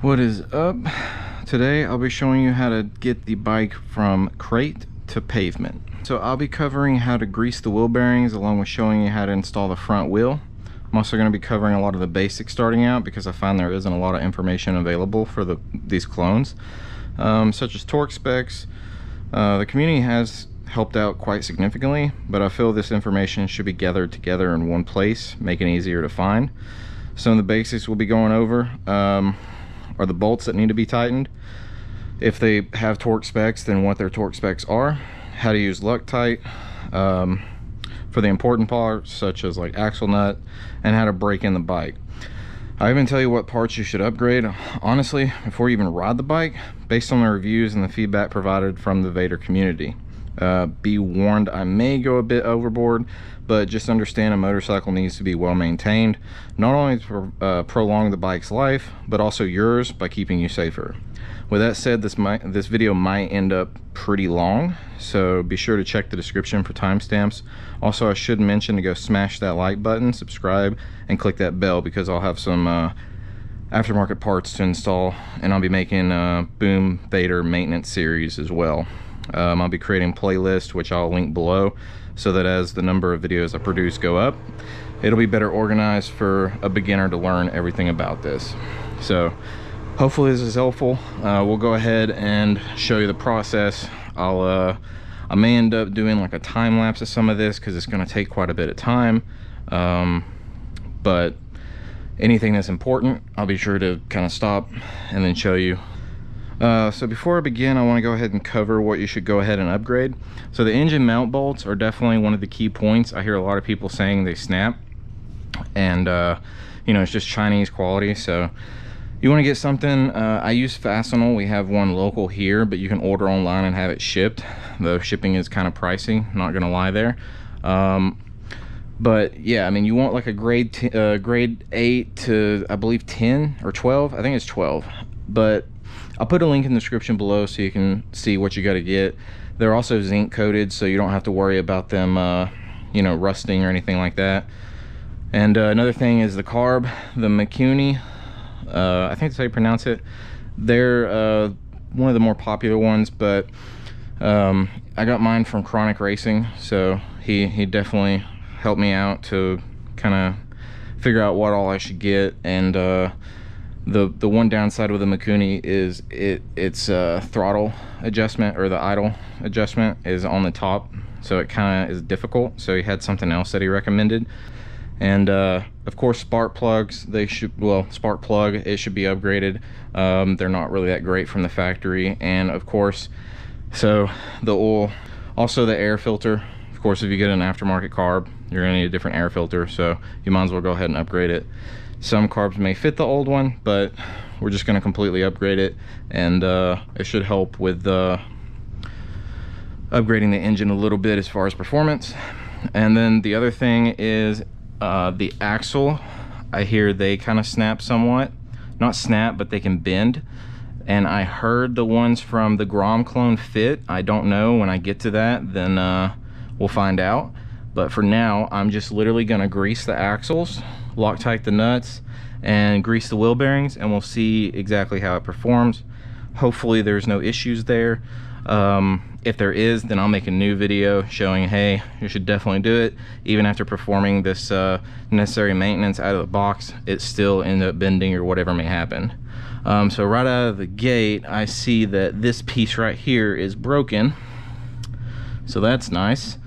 What is up? Today I'll be showing you how to get the bike from crate to pavement. So I'll be covering how to grease the wheel bearings along with showing you how to install the front wheel. I'm also going to be covering a lot of the basics starting out because I find there isn't a lot of information available for these clones, such as torque specs. The community has helped out quite significantly, but I feel this information should be gathered together in one place, making it easier to find. Some of the basics we'll be going over are the bolts that need to be tightened. If they have torque specs, then what their torque specs are, how to use Loctite for the important parts such as like axle nut, and how to break in the bike. I even tell you what parts you should upgrade, honestly, before you even ride the bike, based on the reviews and the feedback provided from the Vader community. Be warned, I may go a bit overboard, but just understand a motorcycle needs to be well maintained, not only to prolong the bike's life, but also yours by keeping you safer. With that said, this video might end up pretty long, so be sure to check the description for timestamps. Also, I should mention to go smash that like button, subscribe, and click that bell because I'll have some aftermarket parts to install, and I'll be making a Boom Vader maintenance series as well. I'll be creating playlists, which I'll link below, so that as the number of videos I produce go up, it'll be better organized for a beginner to learn everything about this. So hopefully this is helpful. We'll go ahead and show you the process. I may end up doing like a time lapse of some of this because it's going to take quite a bit of time, but anything that's important I'll be sure to kind of stop and then show you. So before I begin, I want to go ahead and cover what you should go ahead and upgrade. So the engine mount bolts are definitely one of the key points. I hear a lot of people saying they snap, and you know, it's just Chinese quality. So you want to get something. I use Fastenal. We have one local here, but you can order online and have it shipped. The shipping is kind of pricey, not gonna lie there. But yeah, I mean, you want like a grade 8 to, I believe, 10 or 12. I think it's 12, but I'll put a link in the description below so you can see what you got to get. They're also zinc coated, so you don't have to worry about them you know, rusting or anything like that. And another thing is the carb, the Mikuni, I think that's how you pronounce it. They're one of the more popular ones, but I got mine from Chronic Racing, so he definitely helped me out to kind of figure out what all I should get. And the one downside with the Mikuni is its throttle adjustment, or the idle adjustment, is on the top, so it kind of is difficult. So he had something else that he recommended. And of course, spark plugs, they should, well, spark plug, it should be upgraded. They're not really that great from the factory. And of course, so the oil, also the air filter. Of course, if you get an aftermarket carb, you're gonna need a different air filter, so you might as well go ahead and upgrade it. Some carbs may fit the old one, but we're just going to completely upgrade it, and it should help with upgrading the engine a little bit as far as performance. And then the other thing is the axle. I hear they kind of snap somewhat. Not snap, but they can bend. And I heard the ones from the Grom Clone fit. I don't know. When I get to that, then we'll find out. But for now, I'm just literally going to grease the axles, Loctite the nuts, and grease the wheel bearings, and we'll see exactly how it performs. Hopefully there's no issues there. If there is, then I'll make a new video showing, hey, you should definitely do it. Even after performing this necessary maintenance out of the box, it still ended up bending or whatever may happen. So right out of the gate, I see that this piece right here is broken, so that's nice.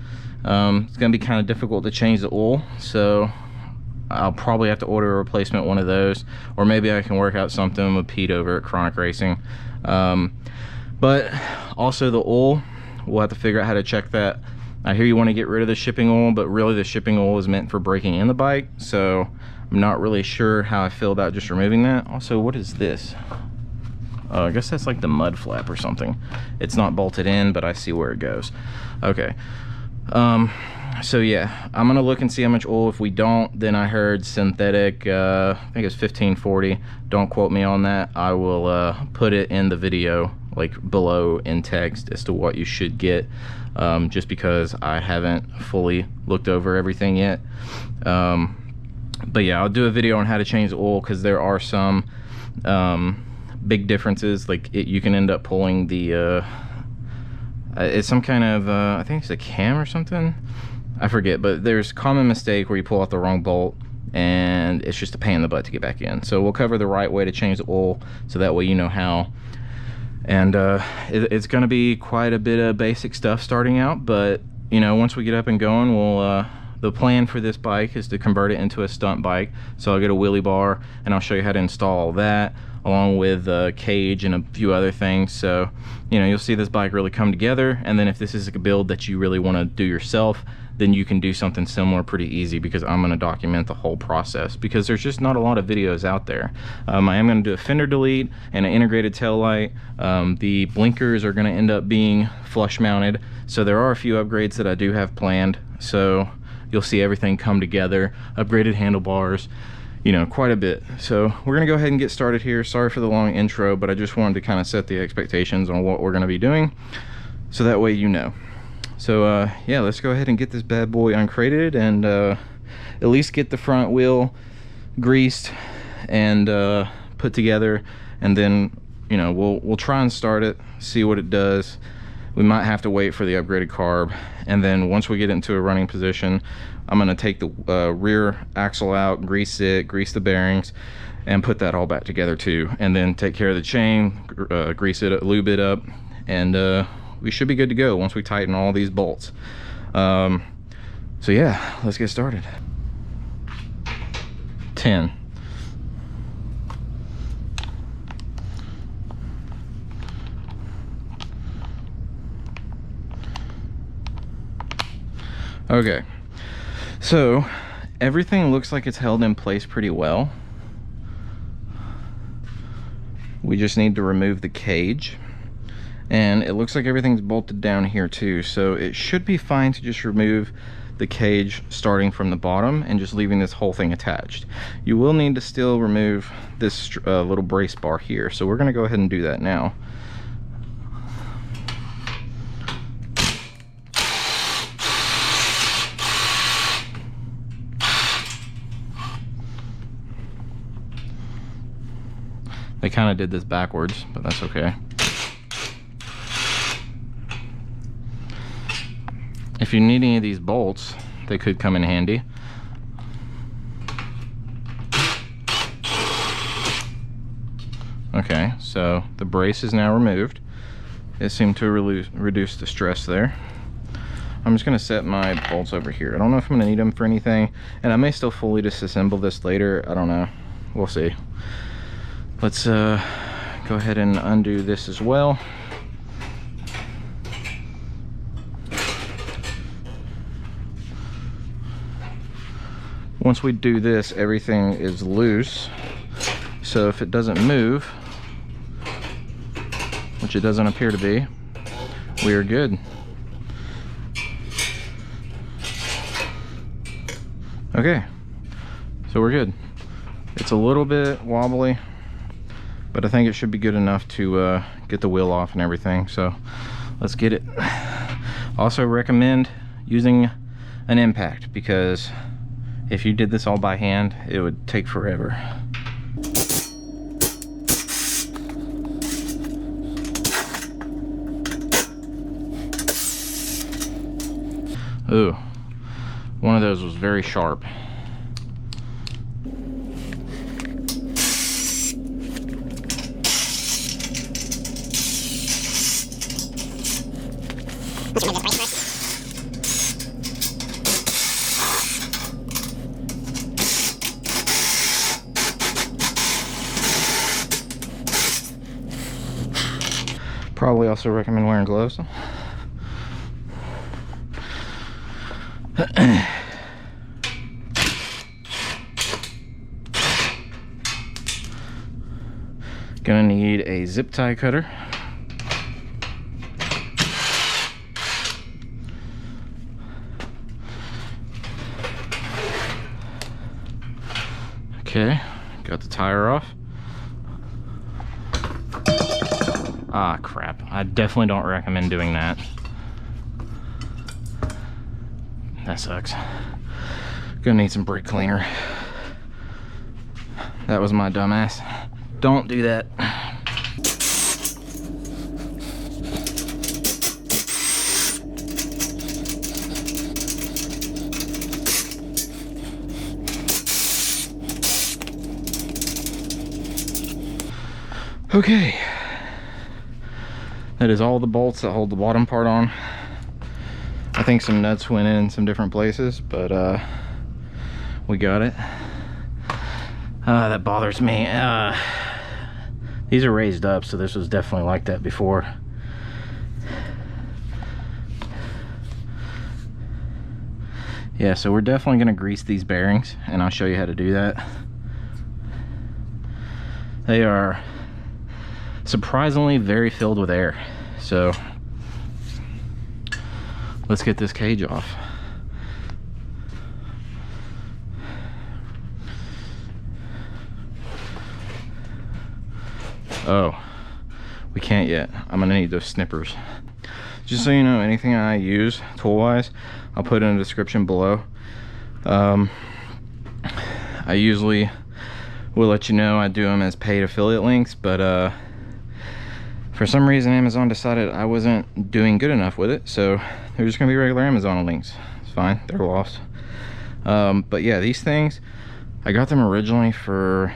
It's gonna be kind of difficult to change the oil, so I'll probably have to order a replacement one of those, or maybe I can work out something with Pete over at Chronic Racing. But also the oil, we'll have to figure out how to check that. I hear you want to get rid of the shipping oil, but really the shipping oil is meant for breaking in the bike, so I'm not really sure how I feel about just removing that. Also, what is this? I guess that's like the mud flap or something. It's not bolted in, but I see where it goes. Okay. So yeah, I'm gonna look and see how much oil. If we don't, then I heard synthetic, I think it's 1540. Don't quote me on that. I will put it in the video, like below in text, as to what you should get, just because I haven't fully looked over everything yet. But yeah, I'll do a video on how to change the oil, because there are some big differences. Like you can end up pulling the it's some kind of I think it's a cam or something, I forget, but there's a common mistake where you pull out the wrong bolt and it's just a pain in the butt to get back in. So we'll cover the right way to change the oil, so that way you know how. And it's going to be quite a bit of basic stuff starting out, but you know, once we get up and going, we'll the plan for this bike is to convert it into a stunt bike. So I'll get a wheelie bar and I'll show you how to install that, along with a cage and a few other things. So you know, you'll see this bike really come together. And then if this is a build that you really want to do yourself, then you can do something similar pretty easy, because I'm going to document the whole process, because there's just not a lot of videos out there. I am going to do a fender delete and an integrated tail light. The blinkers are going to end up being flush mounted, so there are a few upgrades that I do have planned. So you'll see everything come together, upgraded handlebars, you know, quite a bit. So we're gonna go ahead and get started here. Sorry for the long intro, but I just wanted to kind of set the expectations on what we're gonna be doing, so that way you know. So yeah, let's go ahead and get this bad boy uncrated, and at least get the front wheel greased and put together, and then you know, we'll try and start it, see what it does. We might have to wait for the upgraded carb, and then once we get into a running position, I'm going to take the rear axle out, grease it, grease the bearings, and put that all back together too, and then take care of the chain, grease it, lube it up, and we should be good to go once we tighten all these bolts. So yeah, let's get started. 10. Okay, so everything looks like it's held in place pretty well. We just need to remove the cage, and it looks like everything's bolted down here too, so it should be fine to just remove the cage starting from the bottom and just leaving this whole thing attached. You will need to still remove this little brace bar here, so we're going to go ahead and do that now. They kind of did this backwards, but that's okay. If you need any of these bolts, they could come in handy. Okay, so the brace is now removed. It seemed to reduce the stress there. I'm just going to set my bolts over here. I don't know if I'm going to need them for anything, and I may still fully disassemble this later. I don't know. We'll see. Let's go ahead and undo this as well. Once we do this, everything is loose, so if it doesn't move, which it doesn't appear to be, we are good. Okay, so we're good. It's a little bit wobbly, but I think it should be good enough to get the wheel off and everything, so let's get it. Also recommend using an impact, because if you did this all by hand, it would take forever. Ooh, one of those was very sharp. Probably also recommend wearing gloves. Gonna need a zip tie cutter. Okay, got the tire off. Ah, crap. I definitely don't recommend doing that. That sucks. Gonna need some brake cleaner. That was my dumbass. Don't do that. Okay, that is all the bolts that hold the bottom part on. I think some nuts went in some different places, but we got it. That bothers me. These are raised up, so this was definitely like that before. Yeah, so we're definitely going to grease these bearings, and I'll show you how to do that. They are surprisingly very filled with air, so let's get this cage off. Oh, we can't yet. I'm gonna need those snippers. Just so you know, anything I use tool wise, I'll put in the description below. I usually will let you know I do them as paid affiliate links, but for some reason Amazon decided I wasn't doing good enough with it, so they're just gonna be regular Amazon links. It's fine, they're lost. But yeah, these things, I got them originally for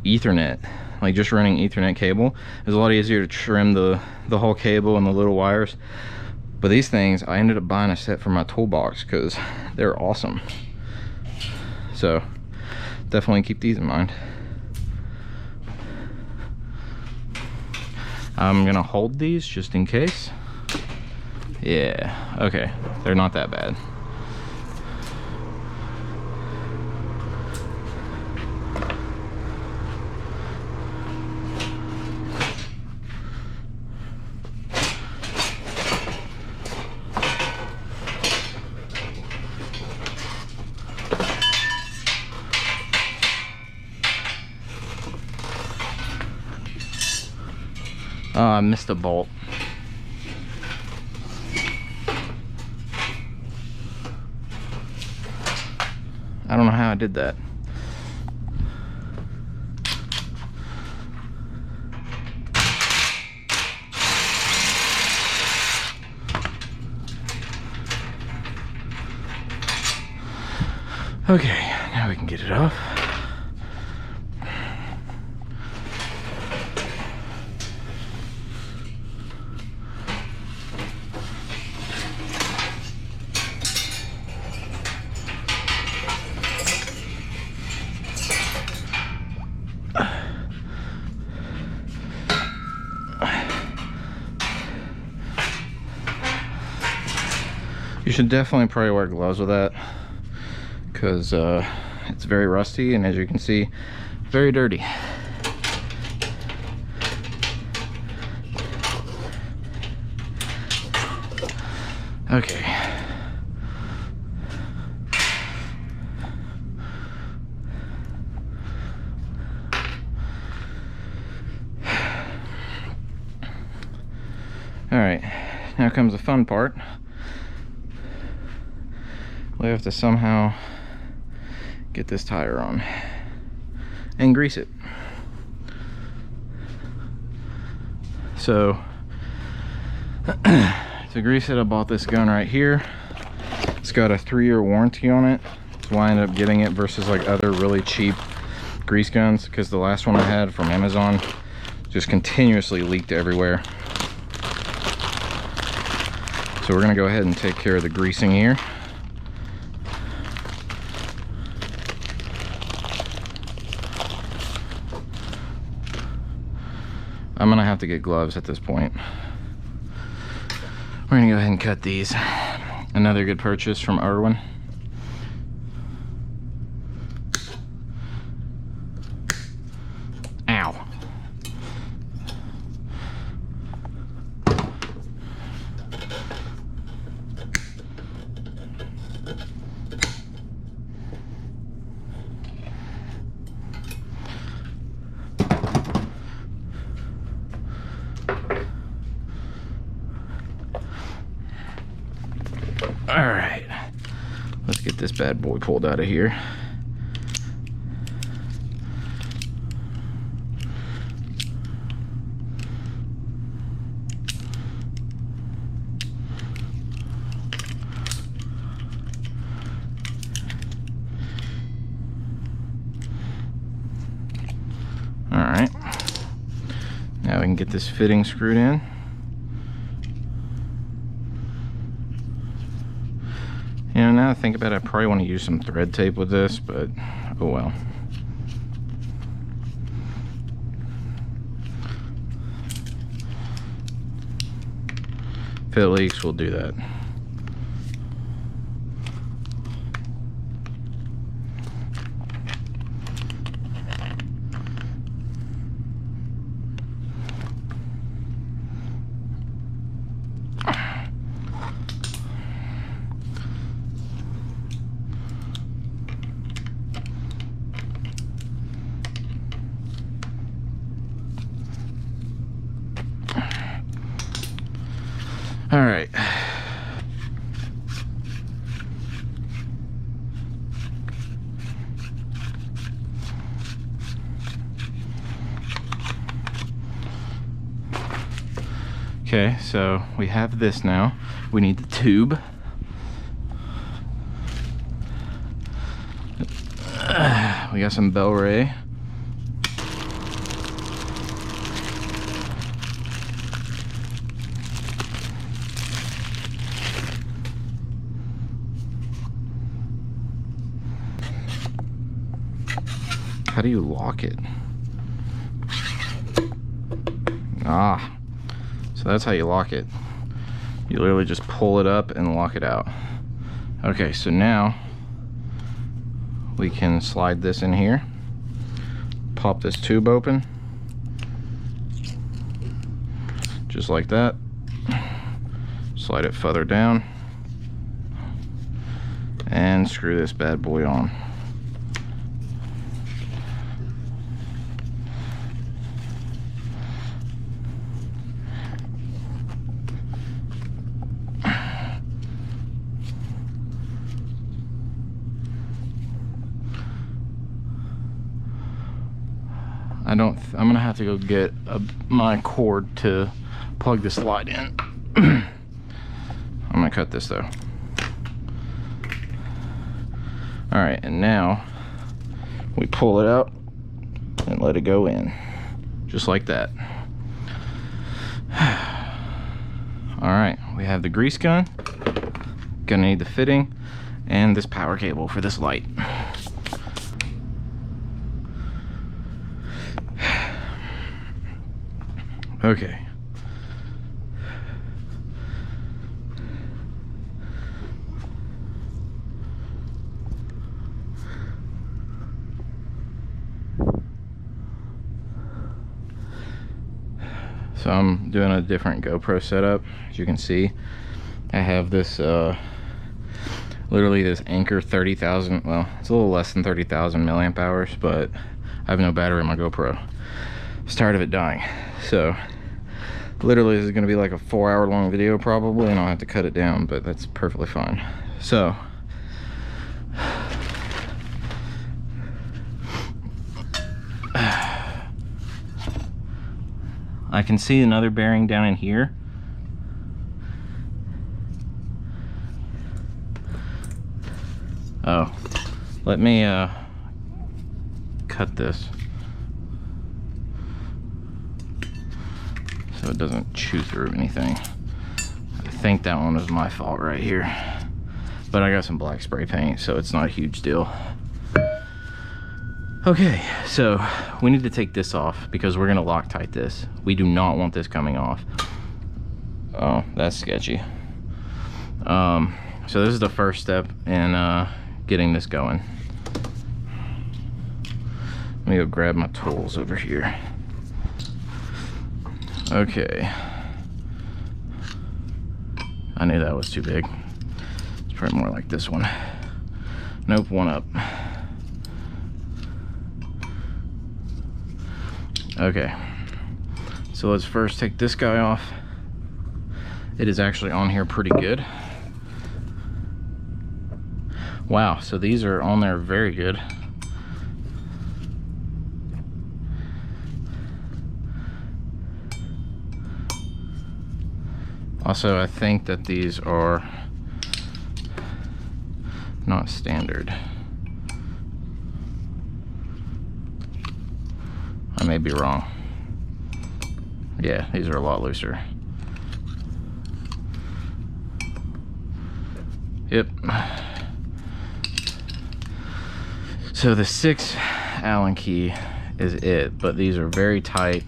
Ethernet, like just running Ethernet cable. It's a lot easier to trim the whole cable and the little wires. But these things, I ended up buying a set for my toolbox because they're awesome. So definitely keep these in mind. I'm gonna hold these just in case. Yeah, okay, they're not that bad. Oh, I missed a bolt. I don't know how I did that. Okay, now we can get it off. You should definitely probably wear gloves with that, because it's very rusty, and as you can see, very dirty. Okay. All right, now comes the fun part. We have to somehow get this tire on and grease it. So to grease it, I bought this gun right here. It's got a 3-year warranty on it. That's why I ended up getting it versus like other really cheap grease guns, because the last one I had from Amazon just continuously leaked everywhere. So we're gonna go ahead and take care of the greasing here. I'm gonna have to get gloves at this point. We're gonna go ahead and cut these. Another good purchase from Irwin. Ow. All right, let's get this bad boy pulled out of here. All right, Now we can get this fitting screwed in. You know, now that I think about it, I probably want to use some thread tape with this, but oh well. If it leaks, we'll do that. All right. Okay, so we have this now. We need the tube. We got some bell ray. How do you lock it? Ah, so that's how you lock it. You literally just pull it up and lock it out. Okay, so now we can slide this in here, pop this tube open, just like that. Slide it further down and screw this bad boy on. I'm gonna have to go get my cord to plug this light in. I'm gonna cut this though. All right, and now we pull it out and let it go in, just like that. All right, we have the grease gun. Gonna need the fitting and this power cable for this light. Okay. So I'm doing a different GoPro setup. As you can see, I have this literally this Anker 30,000, well, it's a little less than 30,000 milliamp hours, but I have no battery in my GoPro. I was tired of it dying. So literally this is gonna be like a 4-hour long video probably, and I'll have to cut it down, but that's perfectly fine. So I can see another bearing down in here. Oh, let me cut this so it doesn't chew through anything. I think that one was my fault right here, but I got some black spray paint, so it's not a huge deal. Okay, so we need to take this off because we're gonna Loctite this. We do not want this coming off. Oh, that's sketchy. So this is the first step in getting this going. Let me go grab my tools over here. Okay. I knew that was too big. It's probably more like this one. Nope, one up. Okay, so let's first take this guy off. It is actually on here pretty good. Wow, so these are on there very good. Also, I think that these are not standard. I may be wrong. Yeah, these are a lot looser. Yep. So the 6 Allen key is it, but these are very tight,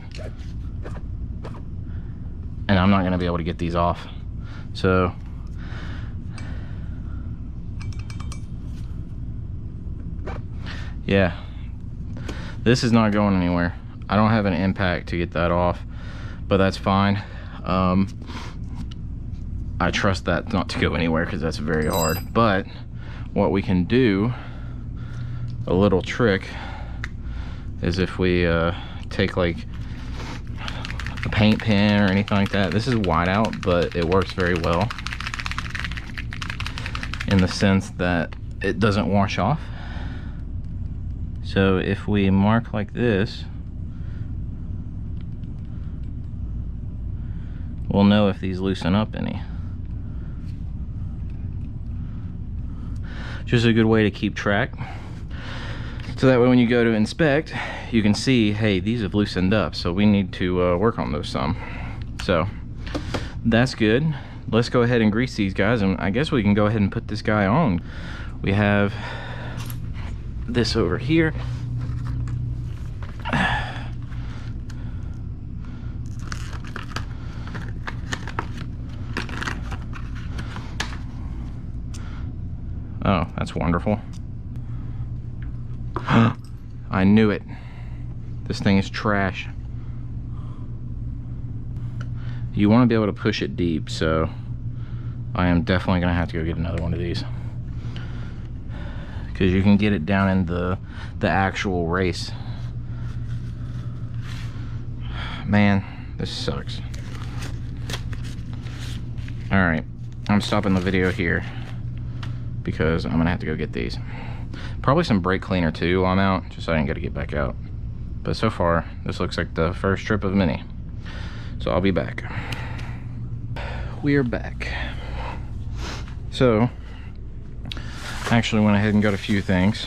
and I'm not going to be able to get these off. So yeah, this is not going anywhere. I don't have an impact to get that off, but that's fine. I trust that not to go anywhere because that's very hard. But what we can do, a little trick, is if we take like a paint pen or anything like that. This is white out, but it works very well in the sense that it doesn't wash off. So if we mark like this, we'll know if these loosen up any. Just a good way to keep track. So that way when you go to inspect, you can see, hey, these have loosened up, so we need to work on those some. So that's good. Let's go ahead and grease these guys, and I guess we can go ahead and put this guy on. We have this over here. Oh, that's wonderful. I knew it. This thing is trash. You want to be able to push it deep, so I am definitely going to have to go get another one of these. Because you can get it down in the actual race. Man, this sucks. Alright, I'm stopping the video here because I'm gonna have to go get these. Probably some brake cleaner too while I'm out, just so I didn't gotta get back out. But so far, this looks like the first trip of many. So I'll be back. We are back. So, I actually went ahead and got a few things.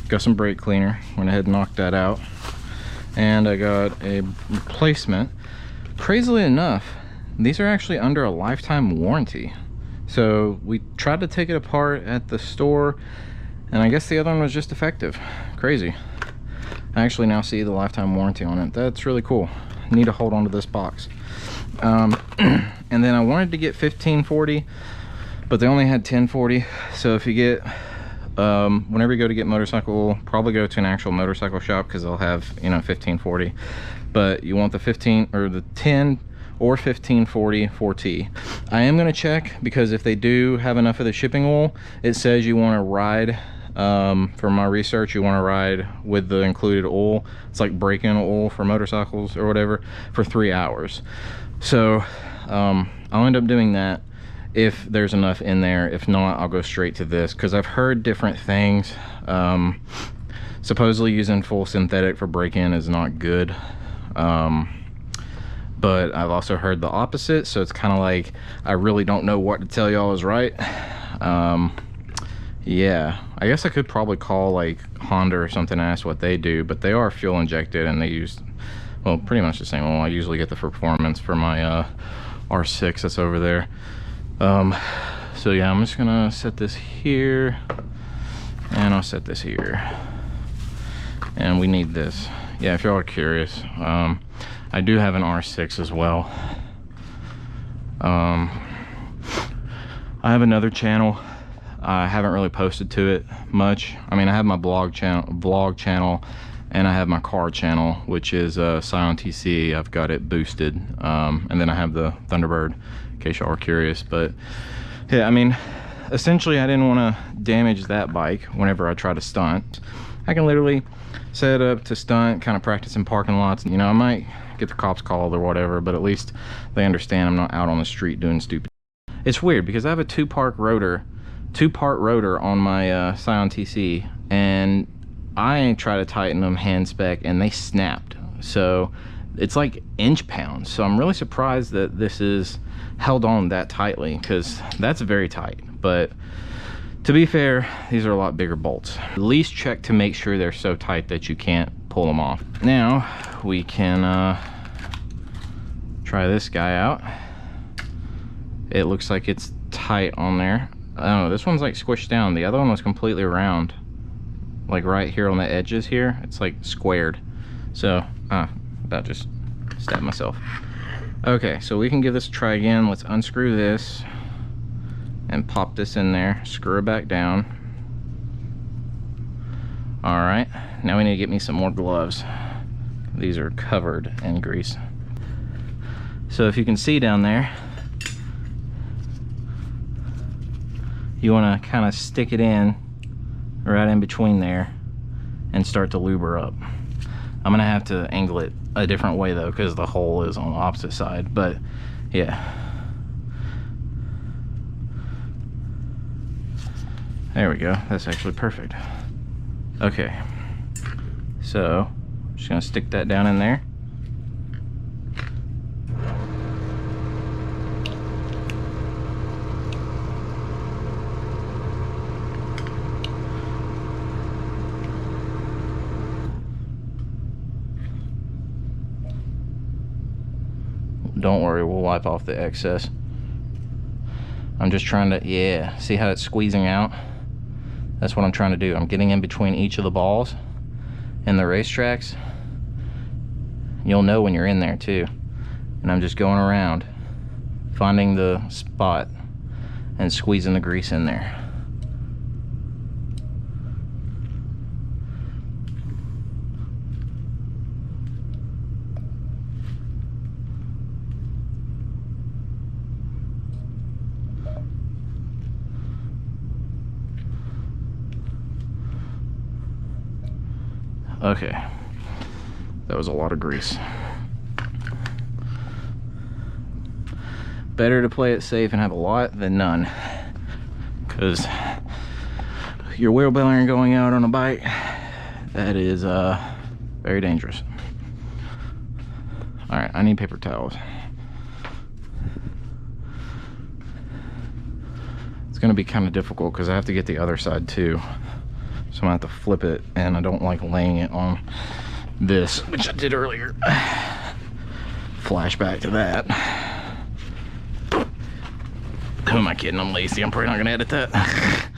Got some brake cleaner, went ahead and knocked that out. And I got a replacement. Crazily enough, these are actually under a lifetime warranty. So we tried to take it apart at the store, and I guess the other one was just defective. Crazy. I actually now see the lifetime warranty on it. That's really cool. Need to hold on to this box. And then I wanted to get 1540, but they only had 1040. So if you get, whenever you go to get motorcycle, probably go to an actual motorcycle shop because they'll have, you know, 1540. But you want the 15 or the 10 or 1540 4T. I am going to check because if they do have enough of the shipping oil, it says you want to ride, from my research, you want to ride with the included oil. It's like break-in oil for motorcycles or whatever for 3 hours. So I'll end up doing that if there's enough in there. If not, I'll go straight to this because I've heard different things. Supposedly using full synthetic for break-in is not good. But I've also heard the opposite, so it's kind of like I really don't know what to tell y'all is right. Yeah, I guess I could probably call like Honda or something and ask what they do, but they are fuel injected and they use, well, pretty much the same one. I usually get the performance for my R6 that's over there. So yeah, I'm just gonna set this here, and I'll set this here, and we need this. Yeah, if y'all are curious, I do have an R6 as well. I have another channel. I haven't really posted to it much. I mean, I have my vlog channel, and I have my car channel, which is Scion TC. I've got it boosted, and then I have the Thunderbird, in case y'all are curious. But yeah, I mean, essentially, I didn't want to damage that bike whenever I try to stunt. I can literally set up to stunt, kind of practice in parking lots. You know, I might get the cops called or whatever, but at least they understand I'm not out on the street doing stupid. It's weird because I have a two-part rotor on my Scion TC, and I try to tighten them hand spec and they snapped. So it's like inch pounds. So I'm really surprised that this is held on that tightly, because that's very tight. But to be fair, these are a lot bigger bolts. At least check to make sure they're so tight that you can't pull them off. Now we can Try this guy out. It looks like it's tight on there. Oh, this one's like squished down. The other one was completely round. Like right here on the edges here, it's like squared. So, about just stabbed myself. Okay, so we can give this a try again. Let's unscrew this and pop this in there, screw it back down. All right, now we need to get me some more gloves. These are covered in grease. So if you can see down there, you want to kind of stick it in right in between there and start to lube her up. I'm gonna have to angle it a different way though, because the hole is on the opposite side, but yeah. There we go, that's actually perfect. Okay, so I'm just gonna stick that down in there. Don't worry, we'll wipe off the excess. I'm just trying to, yeah, see how it's squeezing out? That's what I'm trying to do. I'm getting in between each of the balls and the racetracks. You'll know when you're in there too. And I'm just going around, finding the spot and squeezing the grease in there. Okay, that was a lot of grease. Better to play it safe and have a lot than none, because your wheel bearing going out on a bike, that is very dangerous. All right, I need paper towels. It's gonna be kind of difficult because I have to get the other side too. So I'm gonna have to flip it, and I don't like laying it on this, which I did earlier. Flashback to that. Who am I kidding? I'm lazy. I'm probably not gonna edit that.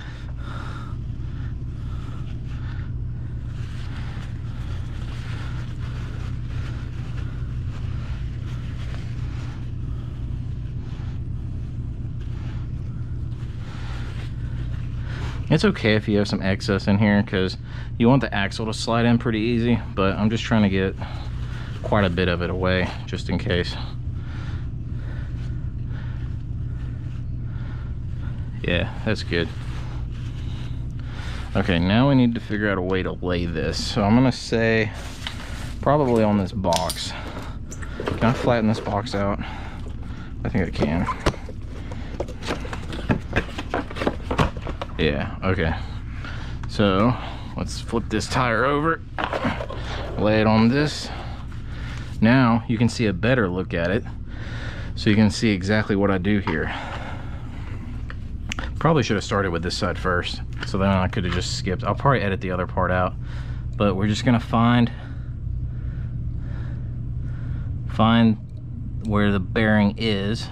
It's okay if you have some excess in here, because you want the axle to slide in pretty easy, but I'm just trying to get quite a bit of it away just in case. Yeah, that's good. Okay, now we need to figure out a way to lay this. So I'm gonna say probably on this box. Can I flatten this box out? I think I can. Yeah, okay. So let's flip this tire over, lay it on this. Now you can see a better look at it, so you can see exactly what I do here. Probably should have started with this side first, so then I could have just skipped. I'll probably edit the other part out, but we're just gonna find where the bearing is,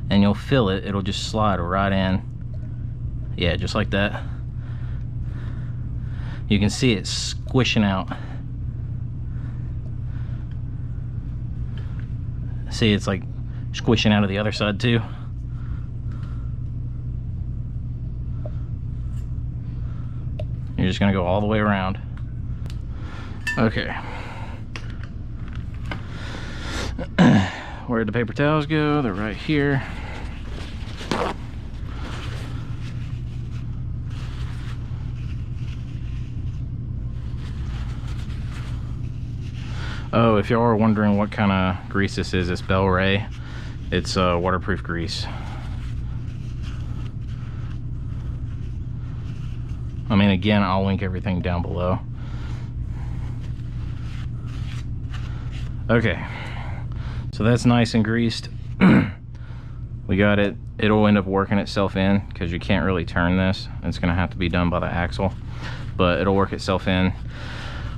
and you'll feel it. It'll just slide right in. Yeah, just like that. You can see it squishing out. See, it's like squishing out of the other side too. You're just gonna go all the way around. Okay. Where'd the paper towels go? They're right here. Oh, if y'all are wondering what kind of grease this is, it's Bel Ray. It's waterproof grease. I mean, again, I'll link everything down below. Okay, so that's nice and greased. We got it. It'll end up working itself in, because you can't really turn this. It's gonna have to be done by the axle, but it'll work itself in.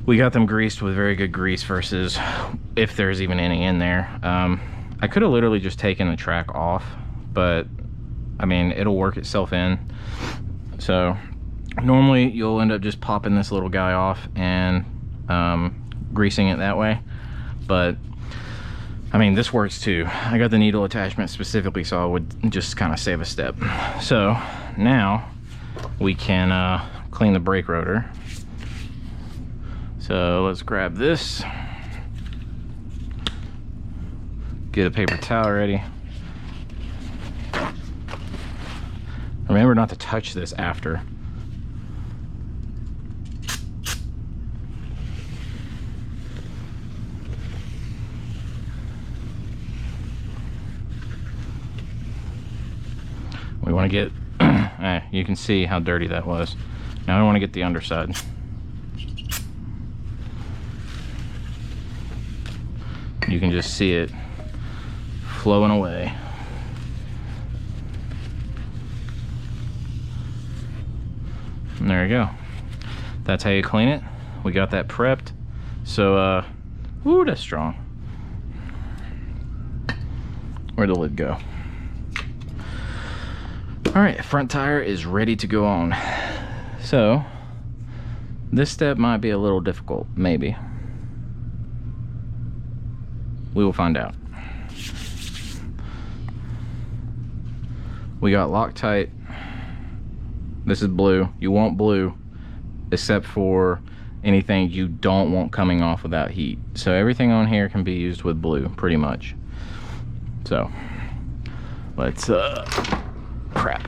we got them greased with very good grease versus if there's even any in there. I could have literally just taken the track off, but I mean, it'll work itself in. So normally you'll end up just popping this little guy off and greasing it that way, but I mean, this works too. I got the needle attachment specifically so I would just kind of save a step. So now we can clean the brake rotor. So let's grab this, get a paper towel ready. Remember not to touch this after. We want to get, you can see how dirty that was. Now I want to get the underside. You can just see it flowing away. And there you go. That's how you clean it. We got that prepped. So, ooh, that's strong. Where'd the lid go? All right, front tire is ready to go on. So, this step might be a little difficult, maybe. We will find out. We got Loctite. This is blue. You want blue, except for anything you don't want coming off without heat. So everything on here can be used with blue, pretty much. So, let's, crap.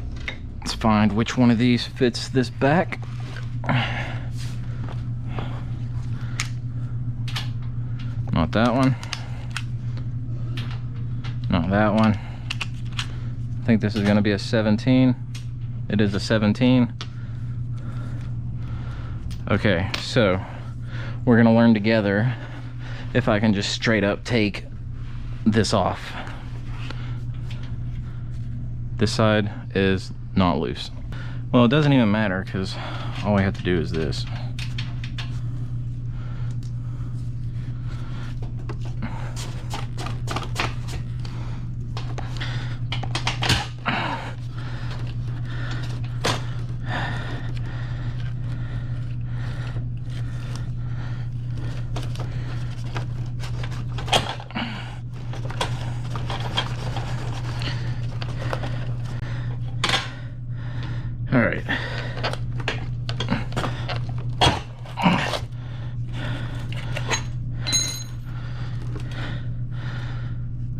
Let's find which one of these fits this back. Not that one. Not that one. I think this is going to be a 17. It is a 17. Okay, so we're going to learn together if I can just straight up take this off. This side is not loose. Well, it doesn't even matter because all we have to do is this. All right.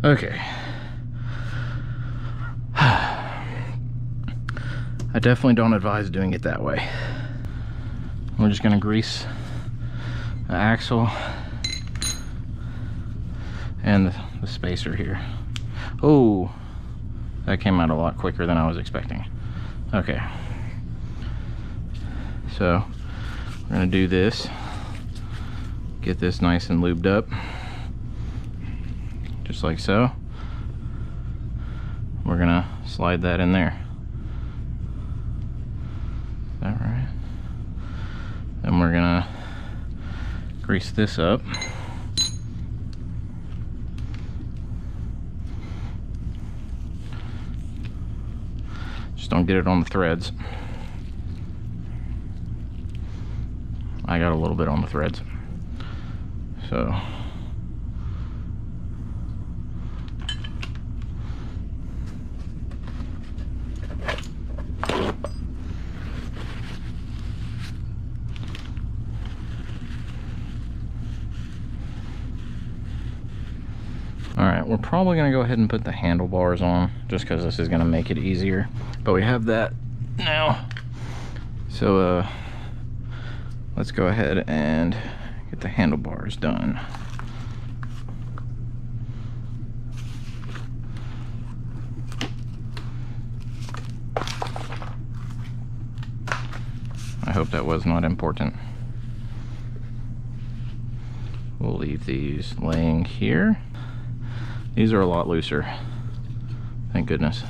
Okay. I definitely don't advise doing it that way. We're just gonna grease the axle and the spacer here. Oh, that came out a lot quicker than I was expecting. Okay, so we're gonna do this, get this nice and lubed up, just like so. We're gonna slide that in there. Is that right? Then we're gonna grease this up. Don't get it on the threads. I got a little bit on the threads. So alright, we're probably going to go ahead and put the handlebars on just because this is going to make it easier. But we have that now. So let's go ahead and get the handlebars done. I hope that was not important. We'll leave these laying here. These are a lot looser. Thank goodness.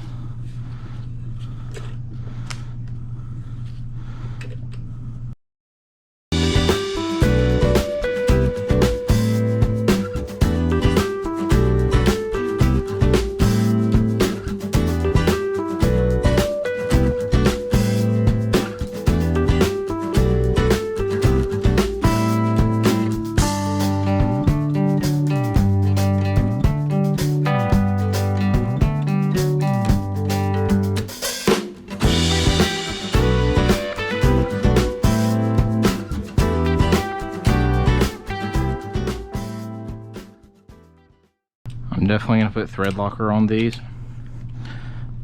I'm definitely going to put thread locker on these,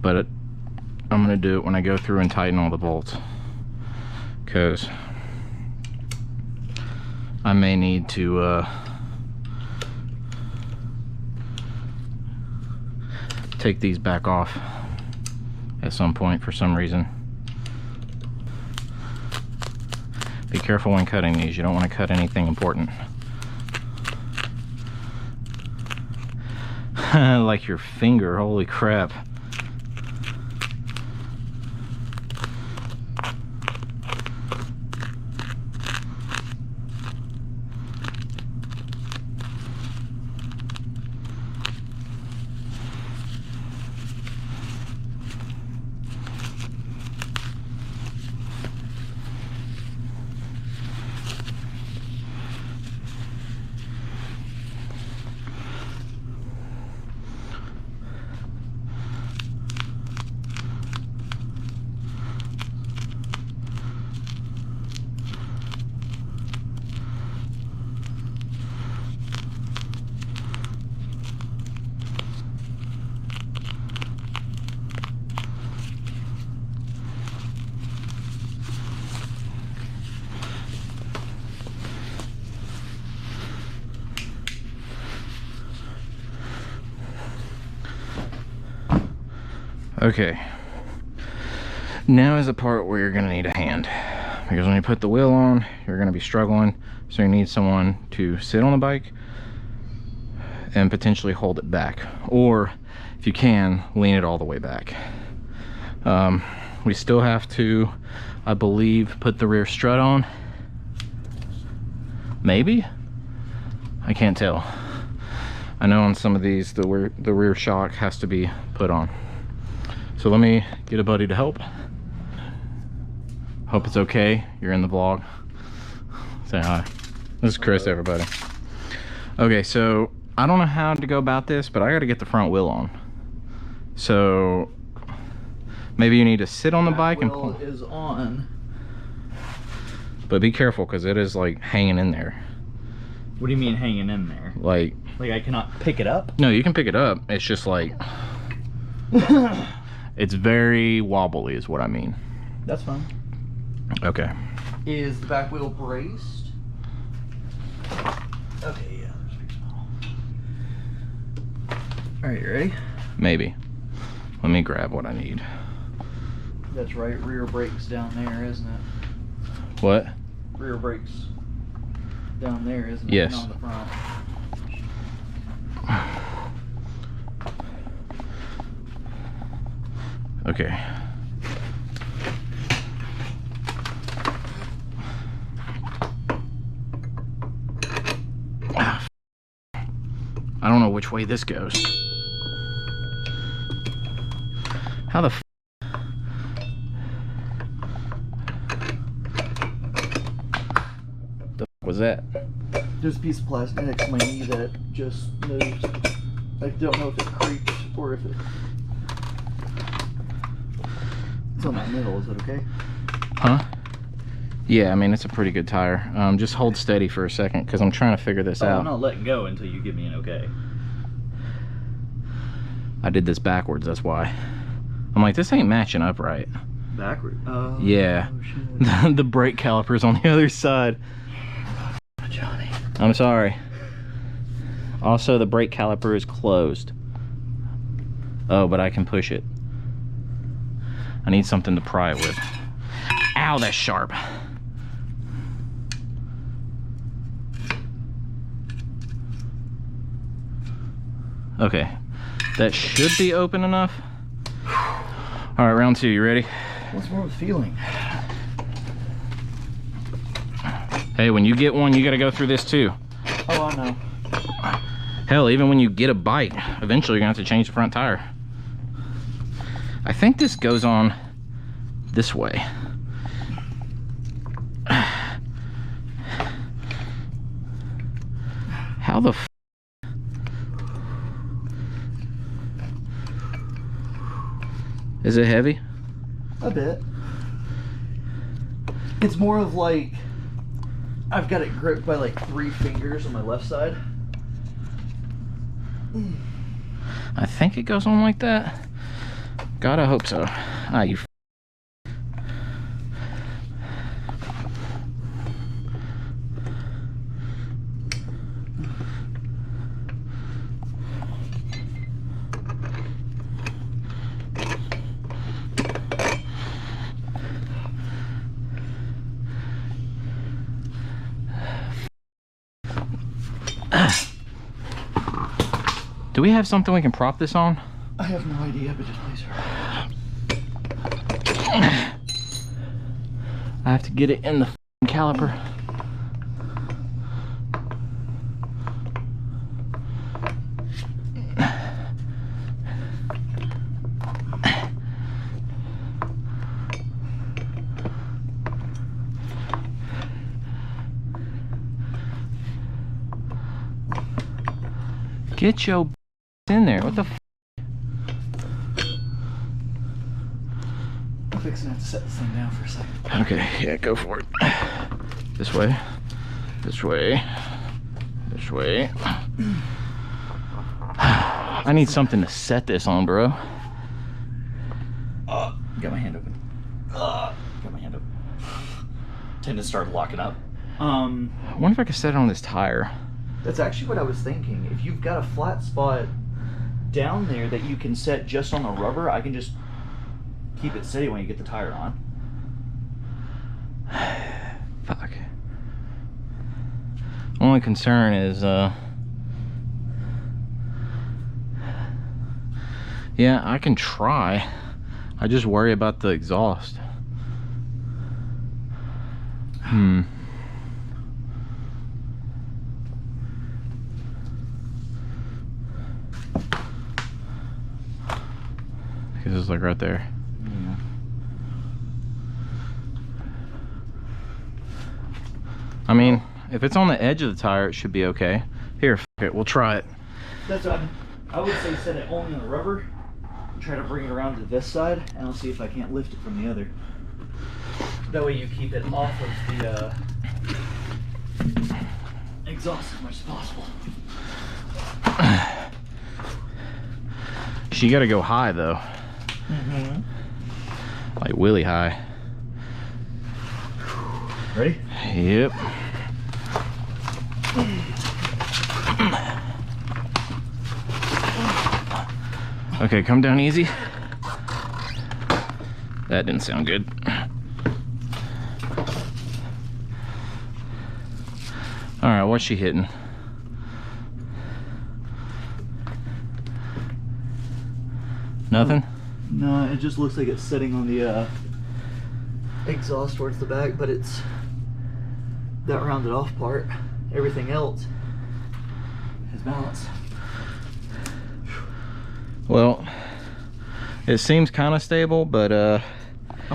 but I'm going to do it when I go through and tighten all the bolts, because I may need to take these back off at some point for some reason. Be careful when cutting these. You don't want to cut anything important. Like your finger, holy crap. Okay, now is the part where you're going to need a hand, because when you put the wheel on, you're going to be struggling, so you need someone to sit on the bike and potentially hold it back, or if you can, lean it all the way back. We still have to, I believe, put the rear strut on. Maybe? I can't tell. I know on some of these the rear shock has to be put on. So let me get a buddy to help. Hope it's okay. You're in the vlog. Say hi. This is Chris, everybody. Okay, so I don't know how to go about this, but I got to get the front wheel on. So maybe you need to sit on the bike and pull. Is on. But be careful, because it is like hanging in there. What do you mean hanging in there? Like I cannot pick it up? No, you can pick it up. It's just like it's very wobbly is what I mean. That's fine. Okay. Is the back wheel braced? Okay, yeah, there's a big small. Alright, you ready? Maybe. Let me grab what I need. That's right, rear brakes down there, isn't it? What? Rear brakes down there, isn't it? Yes. Not on the front. Okay. I don't know which way this goes. How the f was that? There's a piece of plastic next to my knee that just moves. I don't know if it creaks or if it... It's on that middle, is it okay? Huh? Yeah, I mean, it's a pretty good tire. Just hold steady for a second, because I'm trying to figure this out. I'm not letting go until you give me an okay. I did this backwards, that's why. I'm like, this ain't matching up right. Backward? Yeah. Oh, The brake caliper's on the other side. Johnny. I'm sorry. Also, the brake caliper is closed. Oh, but I can push it. I need something to pry it with. Ow, that's sharp. Okay, that should be open enough. All right, round two, you ready? What's wrong with feeling? Hey, when you get one, you gotta go through this too. Oh, I know. Hell, even when you get a bike, eventually you're gonna have to change the front tire. I think this goes on this way. How the f... Is it heavy? A bit. It's more of like, I've got it gripped by like 3 fingers on my left side. I think it goes on like that. God, I hope so. Ah, you. Do we have something we can prop this on? I have no idea, but just please hurry. I have to get it in the caliper. Get your in there. What the f? I'm fixing to have to set this thing down for a second. Okay, yeah, go for it. This way. This way. This way. I need something to set this on, bro. Got my hand open. Got my hand open. Tend to start locking up. I wonder if I could set it on this tire. That's actually what I was thinking. If you've got a flat spot down there that you can set just on the rubber, I can just keep it steady when you get the tire on. Fuck. Only concern is, yeah, I can try. I just worry about the exhaust. Because it's like right there. Yeah. I mean, if it's on the edge of the tire, it should be okay. Here, fuck it, we'll try it. That's what I would say set it only on the rubber. Try to bring it around to this side, and I'll see if I can't lift it from the other. That way you keep it off of the exhaust as much as possible. She gotta go high though. Like wheelie high. Ready? Yep. Okay, come down easy. That didn't sound good. All right, what's she hitting? Nothing? No, it just looks like it's sitting on the exhaust towards the back, but it's that rounded off part. Everything else is balanced. Well, it seems kind of stable, but I'm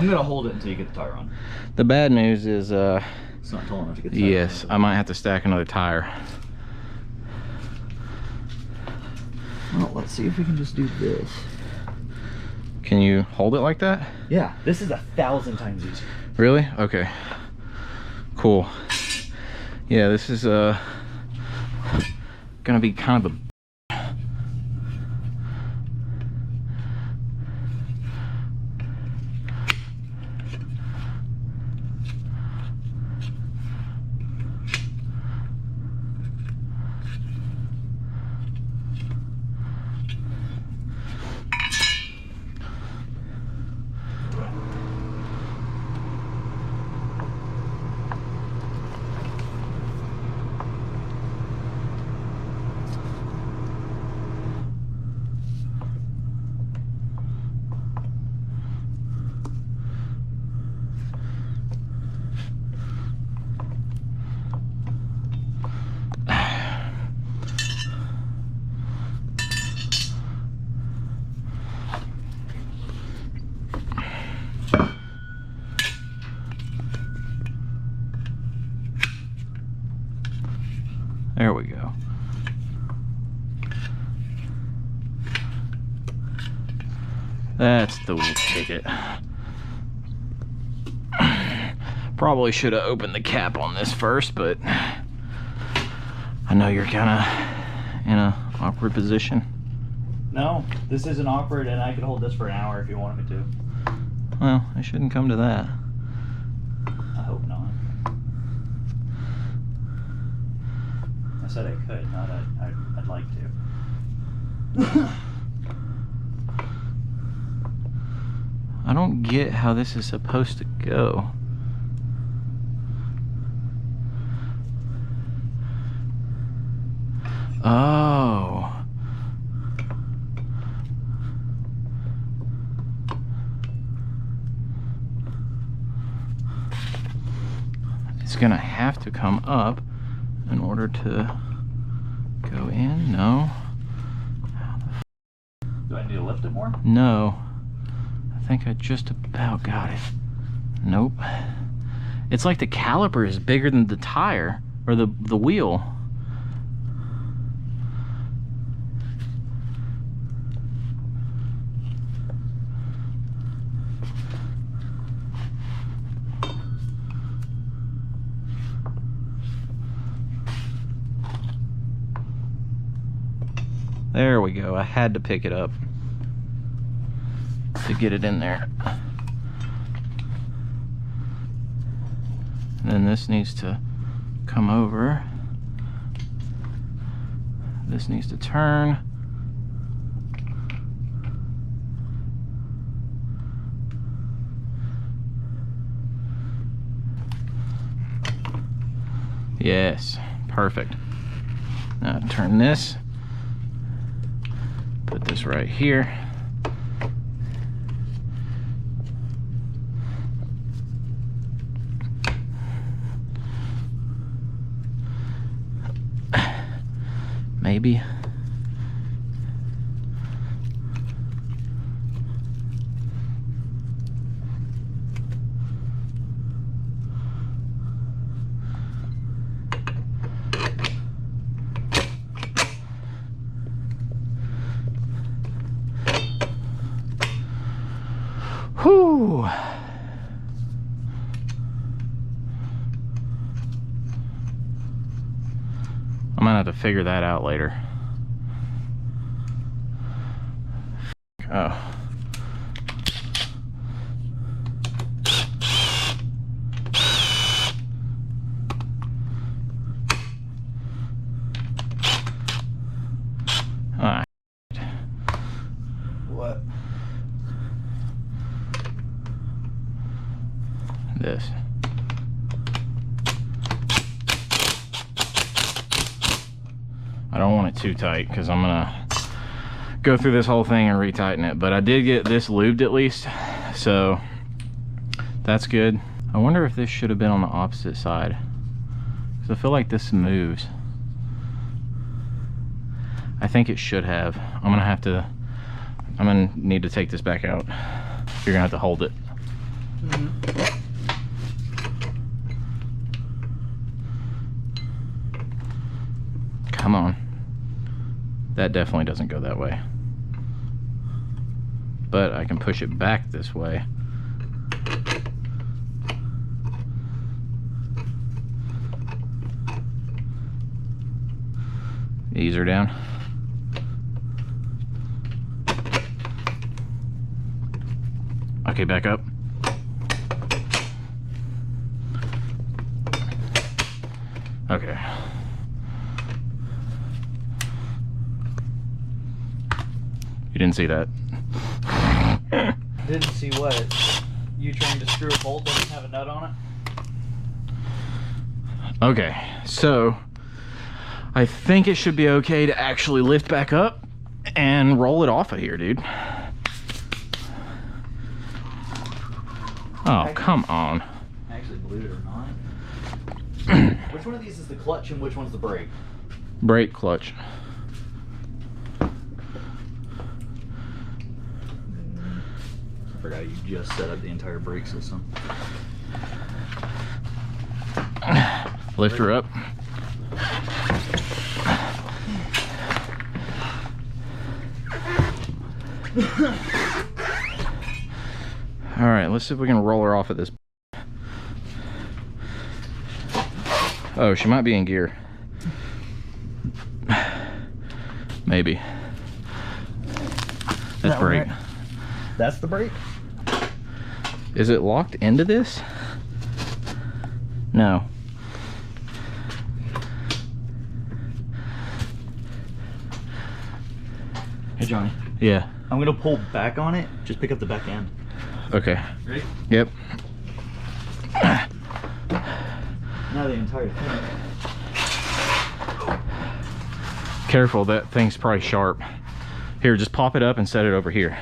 gonna hold it until you get the tire on. the bad news is It's not tall enough to get the tire yes, on. I might have to stack another tire. Well, let's see if we can just do this. Can you hold it like that? Yeah, this is 1,000 times easier. Really? Okay. Cool. Yeah, this is gonna be kind of a There we go. That's the ticket. Probably should have opened the cap on this first, but I know you're kind of in a awkward position. No, this isn't awkward, and I could hold this for an hour if you wanted me to. Well, it shouldn't come to that. I hope not. I said I could, not I'd like to. I don't get how this is supposed to go. Oh. It's gonna have to come up in order to go in. No. Do I need to lift it more? No. I think I just about got it. Nope. It's like the caliper is bigger than the tire or the wheel. There we go. I had to pick it up to get it in there. And then this needs to come over. This needs to turn. Yes, perfect. Now turn this. Put this right here. Maybe. Whew. I'm gonna have to figure that out later. Oh. Ah. What? This. I don't want it too tight because I'm gonna go through this whole thing and retighten it, but I did get this lubed at least, so that's good. I wonder if this should have been on the opposite side because I feel like this moves. I think it should have. I'm gonna need to take this back out. You're gonna have to hold it. Mm-hmm. Come on. That definitely doesn't go that way. But I can push it back this way. Ease her down. Okay, back up. Okay. You didn't see that. Didn't see what? You trying to screw a bolt that doesn't have a nut on it? Okay, so I think it should be okay to actually lift back up and roll it off of here, dude. Oh, come on. Actually, believe it or not. Which one of these is the clutch and which one's the brake? Brake clutch. I forgot you just set up the entire brake system. Lift her up. All right, let's see if we can roll her off of this. Oh, she might be in gear. That's brake. Right? That's the brake? Is it locked into this? No. Hey Johnny. Yeah. I'm gonna pull back on it. Just pick up the back end. Okay. Ready? Yep. Now the entire thing. Careful, that thing's probably sharp. Here, just pop it up and set it over here.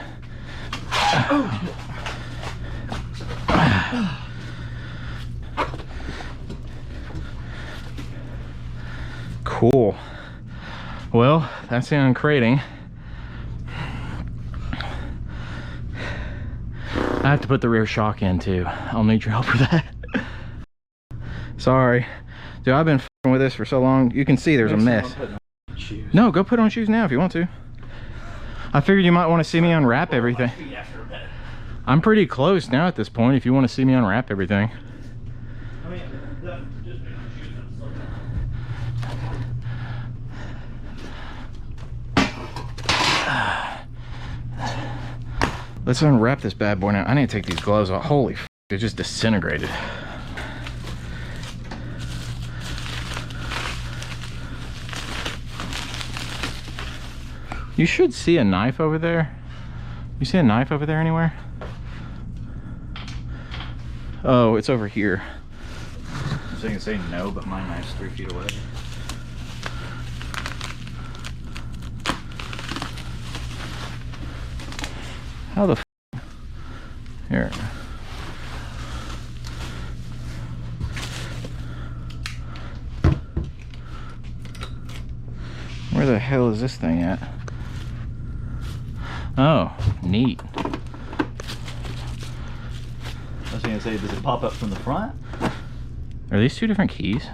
Cool. Well, that's the uncrating. I have to put the rear shock in too. I'll need your help for that. Sorry. Dude, I've been f***ing with this for so long. You can see there's a mess. No, go put on shoes now if you want to. I figured you might want to see me unwrap everything. I'm pretty close now at this point if you want to see me unwrap everything. I mean, just Let's unwrap this bad boy now. I need to take these gloves off. Holy f***, they just disintegrated. You should see a knife over there. You see a knife over there anywhere? Oh, it's over here. So you can say no, but my knife's 3 feet away. How the f***? Here. Where the hell is this thing at? Oh, neat. I was gonna say, does it pop up from the front? Are these two different keys?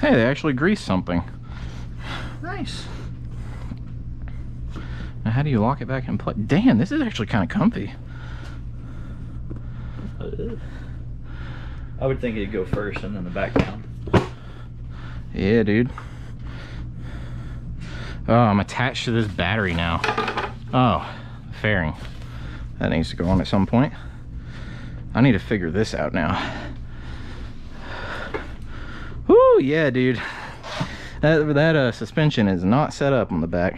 Hey, they actually greased something. Nice. Now how do you lock it back in place? Damn, this is actually kind of comfy. I would think it'd go first and then the back down. Yeah, dude. Oh, I'm attached to this battery now. Oh, fairing. That needs to go on at some point. I need to figure this out now. Whoo, yeah, dude. That suspension is not set up on the back.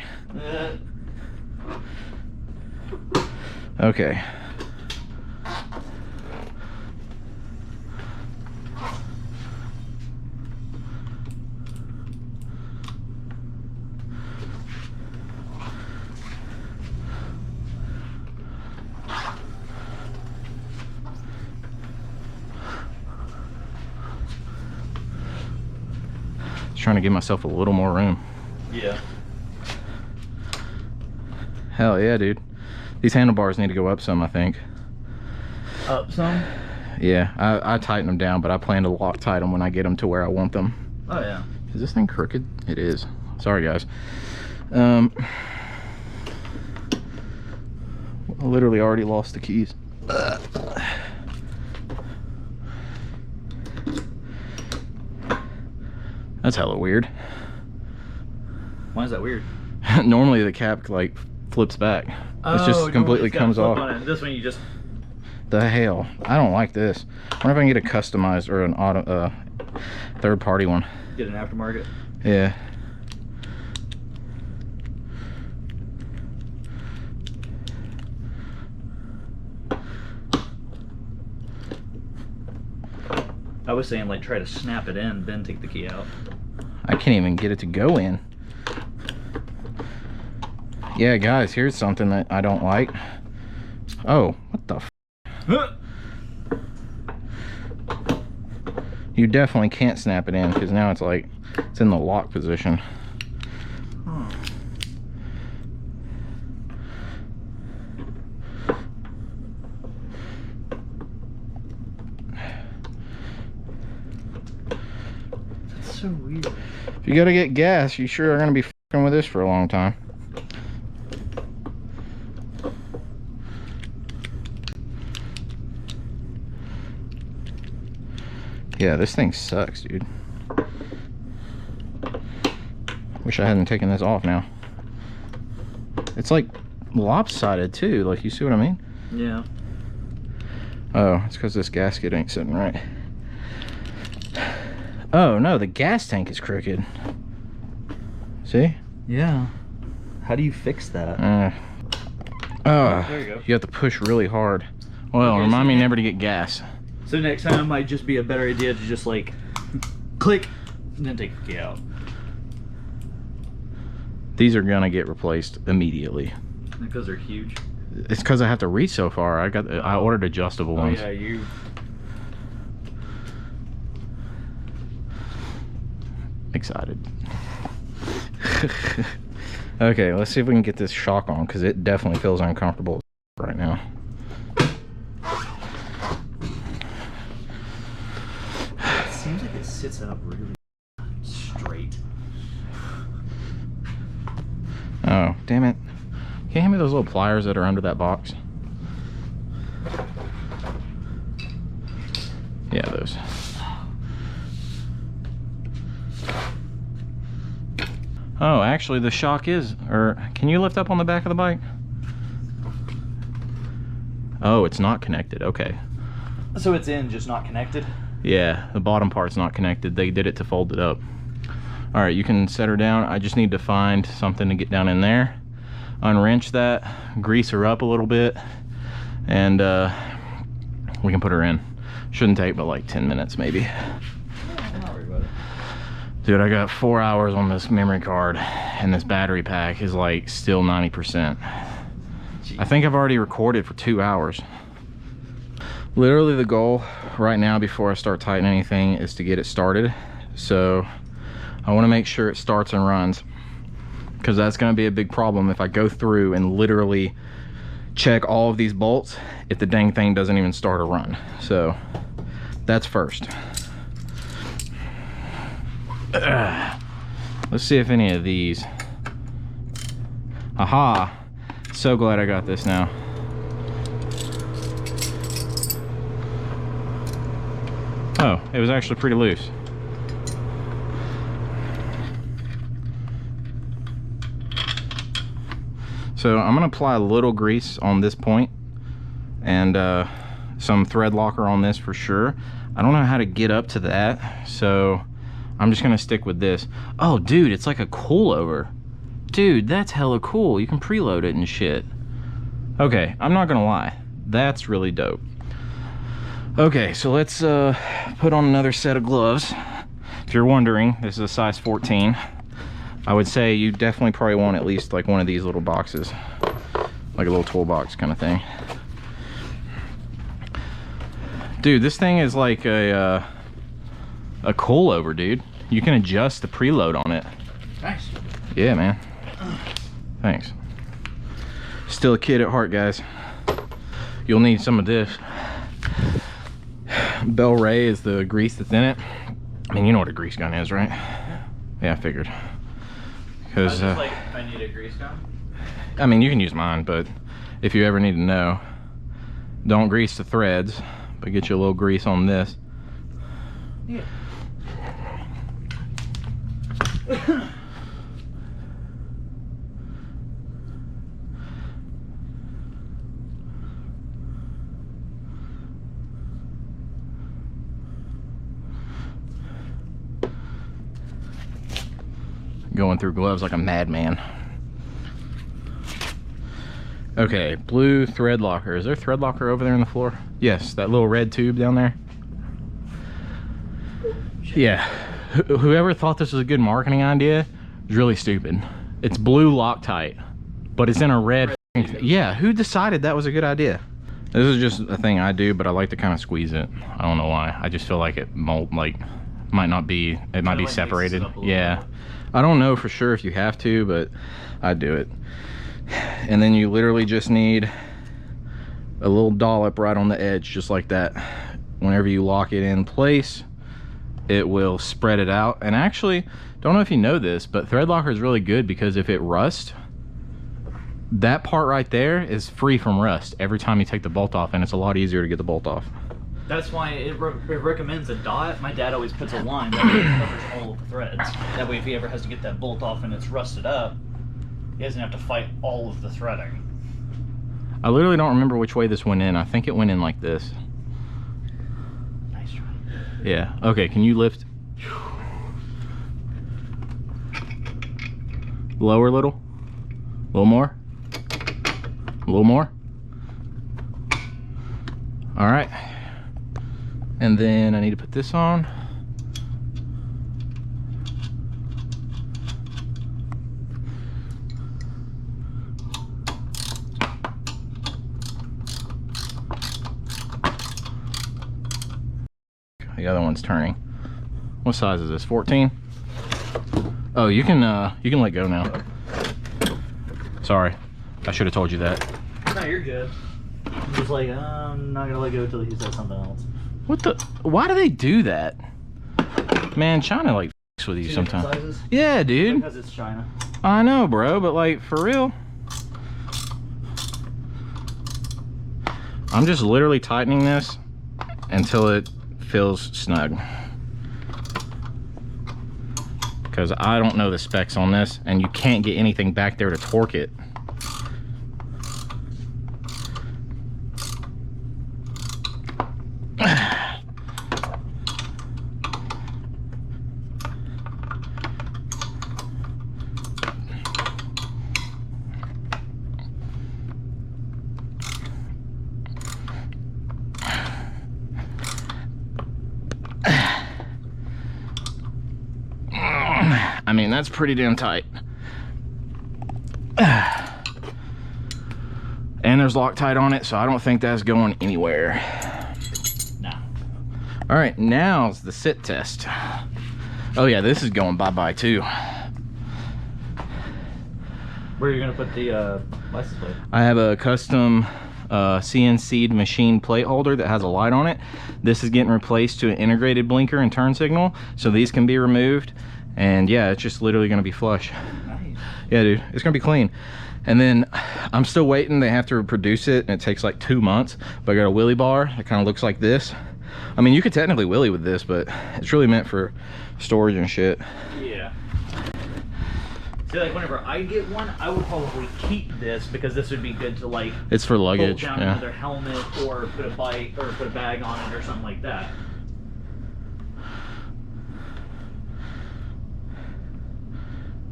Okay. Trying to give myself a little more room. Yeah. Hell yeah, dude. These handlebars need to go up some, I think. Up some? Yeah, I tighten them down, but I plan to Loctite them when I get them to where I want them. Oh yeah. Is this thing crooked? It is. Sorry, guys. I literally already lost the keys. That's hella weird. Why is that weird? Normally the cap like flips back. It just completely comes off. On this one you just... The hell? I don't like this. I wonder if I can get a customized or an auto third party one. Get an aftermarket? Yeah. I was saying like try to snap it in, then take the key out. I can't even get it to go in. Yeah, guys, here's something that I don't like. Oh, what the f? You definitely can't snap it in because now it's like it's in the lock position. That's so weird. If you gotta get gas, you sure are gonna be f***ing with this for a long time. Yeah, this thing sucks, dude. Wish I hadn't taken this off now. It's like lopsided too, like, you see what I mean? Yeah. Oh, it's because this gasket ain't sitting right. Oh no, the gas tank is crooked. See? Yeah. How do you fix that? There you go. You have to push really hard. Well, okay, remind me never to get gas. So next time it might just be a better idea to just like click and then take the key out. These are gonna get replaced immediately. Because they're huge. It's because I have to reach so far. I ordered adjustable ones. Yeah, you. Excited. Okay, let's see if we can get this shock on, because it definitely feels uncomfortable right now. It seems like it sits up really straight. Oh, damn it. Can you hand me those little pliers that are under that box? Yeah, those. Oh, actually the shock is, or can you lift up on the back of the bike? Oh, it's not connected, okay. So it's in, just not connected? Yeah, the bottom part's not connected. They did it to fold it up. All right, you can set her down. I just need to find something to get down in there. Unwrench that, grease her up a little bit, and we can put her in. Shouldn't take but like 10 minutes maybe. Dude, I got 4 hours on this memory card, and this battery pack is like still 90%. Jeez. I think I've already recorded for 2 hours. Literally the goal right now before I start tightening anything is to get it started. So I want to make sure it starts and runs, because that's going to be a big problem if I go through and literally check all of these bolts if the dang thing doesn't even start or run. So that's first. Let's see if any of these. Aha, so glad I got this now. Oh, it was actually pretty loose. So I'm gonna apply a little grease on this point and some thread locker on this for sure. I don't know how to get up to that, so I'm just gonna stick with this. Oh dude, it's like a coilover. Dude, that's hella cool. You can preload it and shit. Okay, I'm not gonna lie, that's really dope. Okay, so let's put on another set of gloves. If you're wondering, this is a size 14. I would say you definitely probably want at least like one of these little boxes, like a little toolbox kind of thing. Dude, this thing is like a coilover, dude. You can adjust the preload on it. Nice. Yeah, man. Thanks. Still a kid at heart, guys. You'll need some of this. Bel Ray is the grease that's in it. I mean, you know what a grease gun is, right? Yeah, I figured. Because like, if I need a grease gun? I mean, you can use mine, but if you ever need to know, don't grease the threads, but get you a little grease on this. Yeah. Going through gloves like a madman. Okay, blue thread locker. Is there a thread locker over there on the floor? Yes, that little red tube down there. Yeah, whoever thought this was a good marketing idea is really stupid. It's blue Loctite, but it's in a red. Yeah, who decided that was a good idea? This is just a thing I do, but I like to kind of squeeze it. I don't know why. I just feel like it might not be. It might be separated. Yeah, I don't know for sure if you have to, but I do it. And then you literally just need a little dollop right on the edge, just like that. Whenever you lock it in place, it will spread it out. And actually, don't know if you know this, but thread locker is really good because if it rusts, that part right there is free from rust every time you take the bolt off, and it's a lot easier to get the bolt off. That's why it recommends a dot. My dad always puts a line that covers all of the threads. That way if he ever has to get that bolt off and it's rusted up, he doesn't have to fight all of the threading. I literally don't remember which way this went in. I think it went in like this. Nice try. Yeah. Okay, can you lift? Lower a little? A little more? A little more? All right. And then I need to put this on. The other one's turning. What size is this? 14? Oh, you can let go now. Sorry, I should have told you that. No, you're good. I'm just like, I'm not gonna let go until he says something else. What the? Why do they do that? Man, China like f***s with you sometimes. Yeah, dude. Because it's China. I know, bro, but like for real. I'm just literally tightening this until it feels snug. Because I don't know the specs on this, and you can't get anything back there to torque it. I mean, that's pretty damn tight. And there's Loctite on it, so I don't think that's going anywhere. Nah. All right, now's the sit test. Oh yeah, this is going bye-bye too. Where are you gonna put the license plate? I have a custom CNC'd machine plate holder that has a light on it. This is getting replaced to an integrated blinker and turn signal, so these can be removed. And yeah, it's just literally gonna be flush. Nice. Yeah, dude, it's gonna be clean. And then I'm still waiting. They have to produce it, and it takes like 2 months. But I got a wheelie bar that kind of looks like this. I mean, you could technically wheelie with this, but it's really meant for storage and shit. Yeah. See, like whenever I get one, I would probably keep this because this would be good to like. It's for luggage. Bolt down Yeah. another helmet or put a bike or put a bag on it or something like that.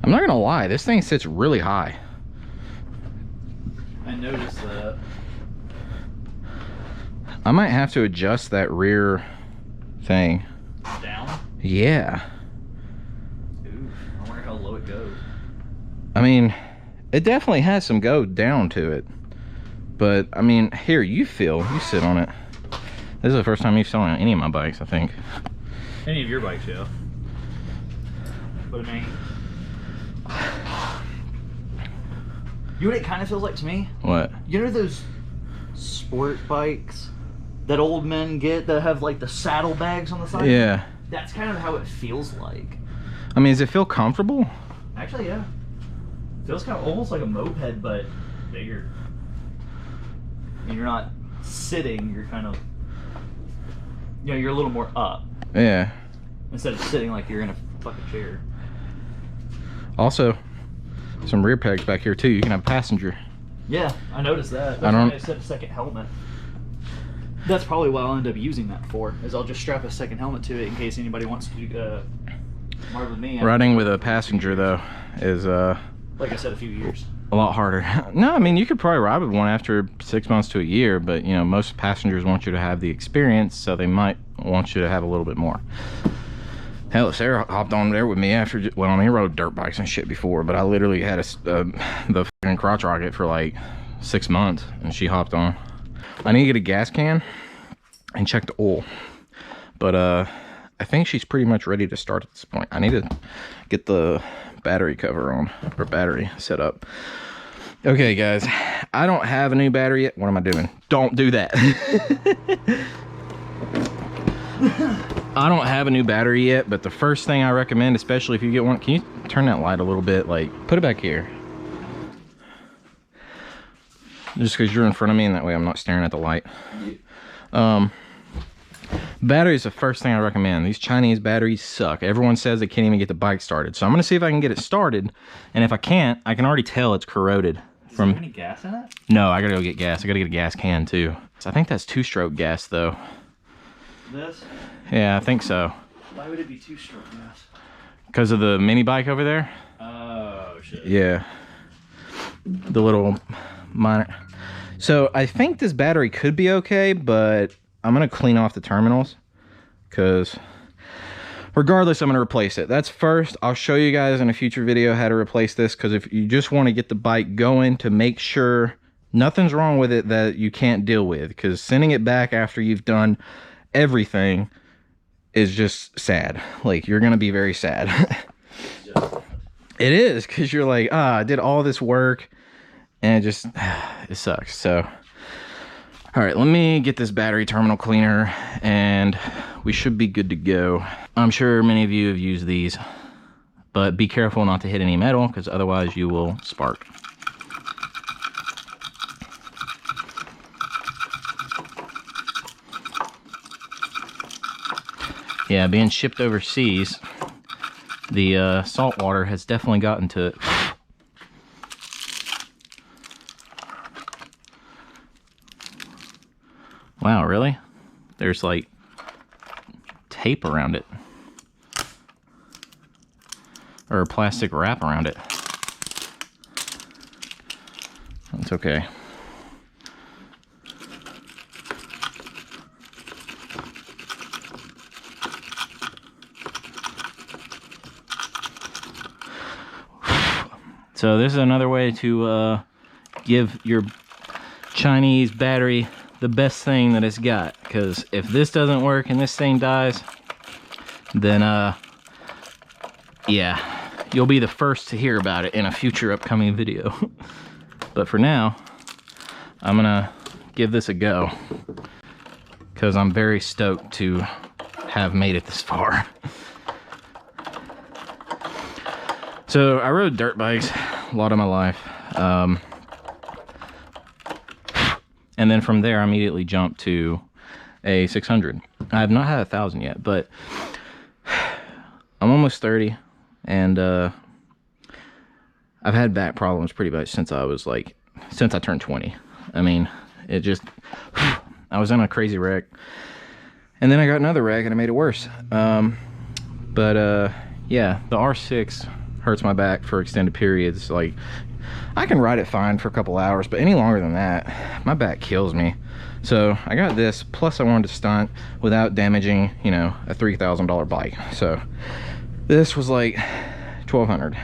I'm not gonna lie, this thing sits really high. I noticed that. I might have to adjust that rear thing. Down? Yeah. Ooh, I wonder how low it goes. I mean, it definitely has some go down to it. But, I mean, here, you sit on it. This is the first time you've sat on any of my bikes, I think. Any of your bikes, yeah. But I mean, you know what it kind of feels like to me? What? You know those sport bikes that old men get that have like the saddle bags on the side? Yeah. That's kind of how it feels like. I mean, does it feel comfortable? Actually, yeah. Feels kind of almost like a moped, but bigger. And you're not sitting, you're kind of, you know, you're a little more up. Yeah. Instead of sitting like you're in a fucking chair. Also, some rear pegs back here too. You can have a passenger. Yeah, I noticed that. That's why I said a second helmet. That's probably what I'll end up using that for, is I'll just strap a second helmet to it in case anybody wants to mark with me. Riding with a passenger though is like I said, a few years. a lot harder. No, I mean, you could probably ride with one after 6 months to a year, but you know, most passengers want you to have the experience, so they might want you to have a little bit more. Hell, Sarah hopped on there with me after, well, I mean, he rode dirt bikes and shit before, but I literally had the fucking crotch rocket for like 6 months, and she hopped on. I need to get a gas can and check the oil, but I think she's pretty much ready to start at this point. I need to get the battery cover on, or battery set up. Okay, guys, I don't have a new battery yet. What am I doing? Don't do that. I don't have a new battery yet, but the first thing I recommend, especially if you get one, can you turn that light a little bit? Like, put it back here. Just because you're in front of me, and that way I'm not staring at the light. Battery is the first thing I recommend. These Chinese batteries suck. Everyone says they can't even get the bike started. So I'm gonna see if I can get it started. And if I can't, I can already tell it's corroded. Does it have any gas in it? No, I gotta go get gas. I gotta get a gas can too. I think that's 2-stroke gas though. This? Yeah, I think so. Why would it be 2-stroke gas? Because of the mini bike over there? Oh, shit. Yeah. The little minor. So I think this battery could be okay, but I'm gonna clean off the terminals because regardless, I'm gonna replace it. That's first. I'll show you guys in a future video how to replace this, because if you just want to get the bike going to make sure nothing's wrong with it that you can't deal with, because sending it back after you've done everything is just sad. Like, you're gonna be very sad. It is, because you're like, I did all this work and it sucks. So all right, let me get this battery terminal cleaner and we should be good to go. I'm sure many of you have used these, but be careful not to hit any metal, because otherwise you will spark. Yeah, being shipped overseas, the salt water has definitely gotten to it. Wow, really? There's like tape around it. Or a plastic wrap around it. That's okay. So this is another way to give your Chinese battery the best thing that it's got, because if this doesn't work and this thing dies, then yeah, you'll be the first to hear about it in a future upcoming video. But for now, I'm gonna give this a go, because I'm very stoked to have made it this far. So I rode dirt bikes a lot of my life, and then from there I immediately jumped to a 600. I have not had 1,000 yet, but I'm almost 30, and I've had back problems pretty much since I turned 20. I mean, it just, I was in a crazy wreck, and then I got another wreck and it made it worse. Yeah, the R6 hurts my back for extended periods. Like, I can ride it fine for a couple hours, but any longer than that, my back kills me. So I got this, plus I wanted to stunt without damaging, you know, a $3,000 bike. So this was like $1,200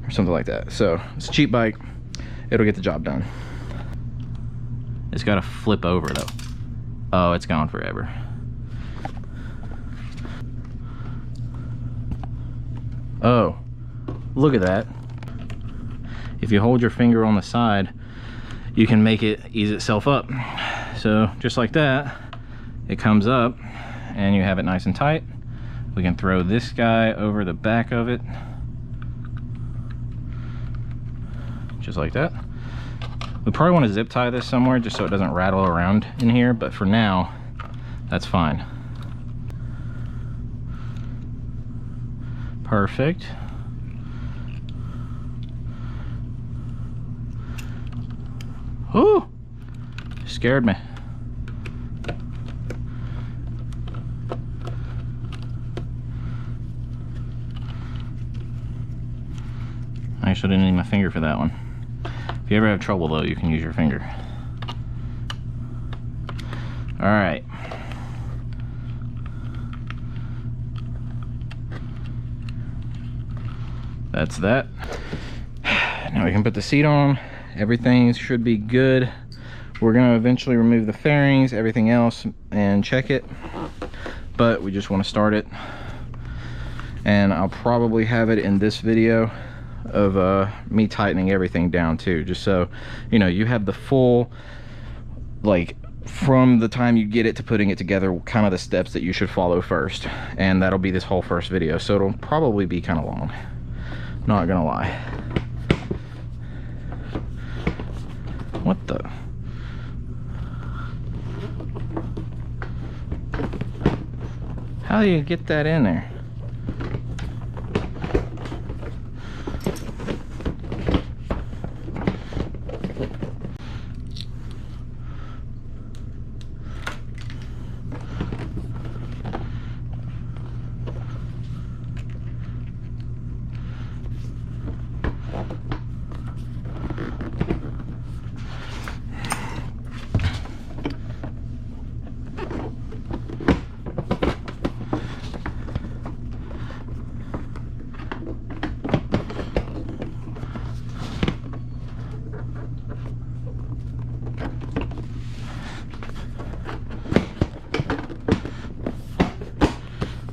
or something like that. So it's a cheap bike, it'll get the job done. It's got to flip over though. Oh, it's gone forever. Oh, look at that. If you hold your finger on the side, you can make it ease itself up. So just like that, it comes up and you have it nice and tight. We can throw this guy over the back of it, just like that. We probably want to zip tie this somewhere just so it doesn't rattle around in here, but for now, that's fine. Perfect. Ooh, scared me. I actually didn't need my finger for that one. If you ever have trouble though, you can use your finger. All right. That's that. Now we can put the seat on. Everything should be good. We're gonna eventually remove the fairings, everything else, and check it. But we just want to start it. And I'll probably have it in this video of me tightening everything down too, just so you know you have the full, like, from the time you get it to putting it together, kind of the steps that you should follow first. And that'll be this whole first video, so it'll probably be kind of long, not gonna lie. What the? How do you get that in there?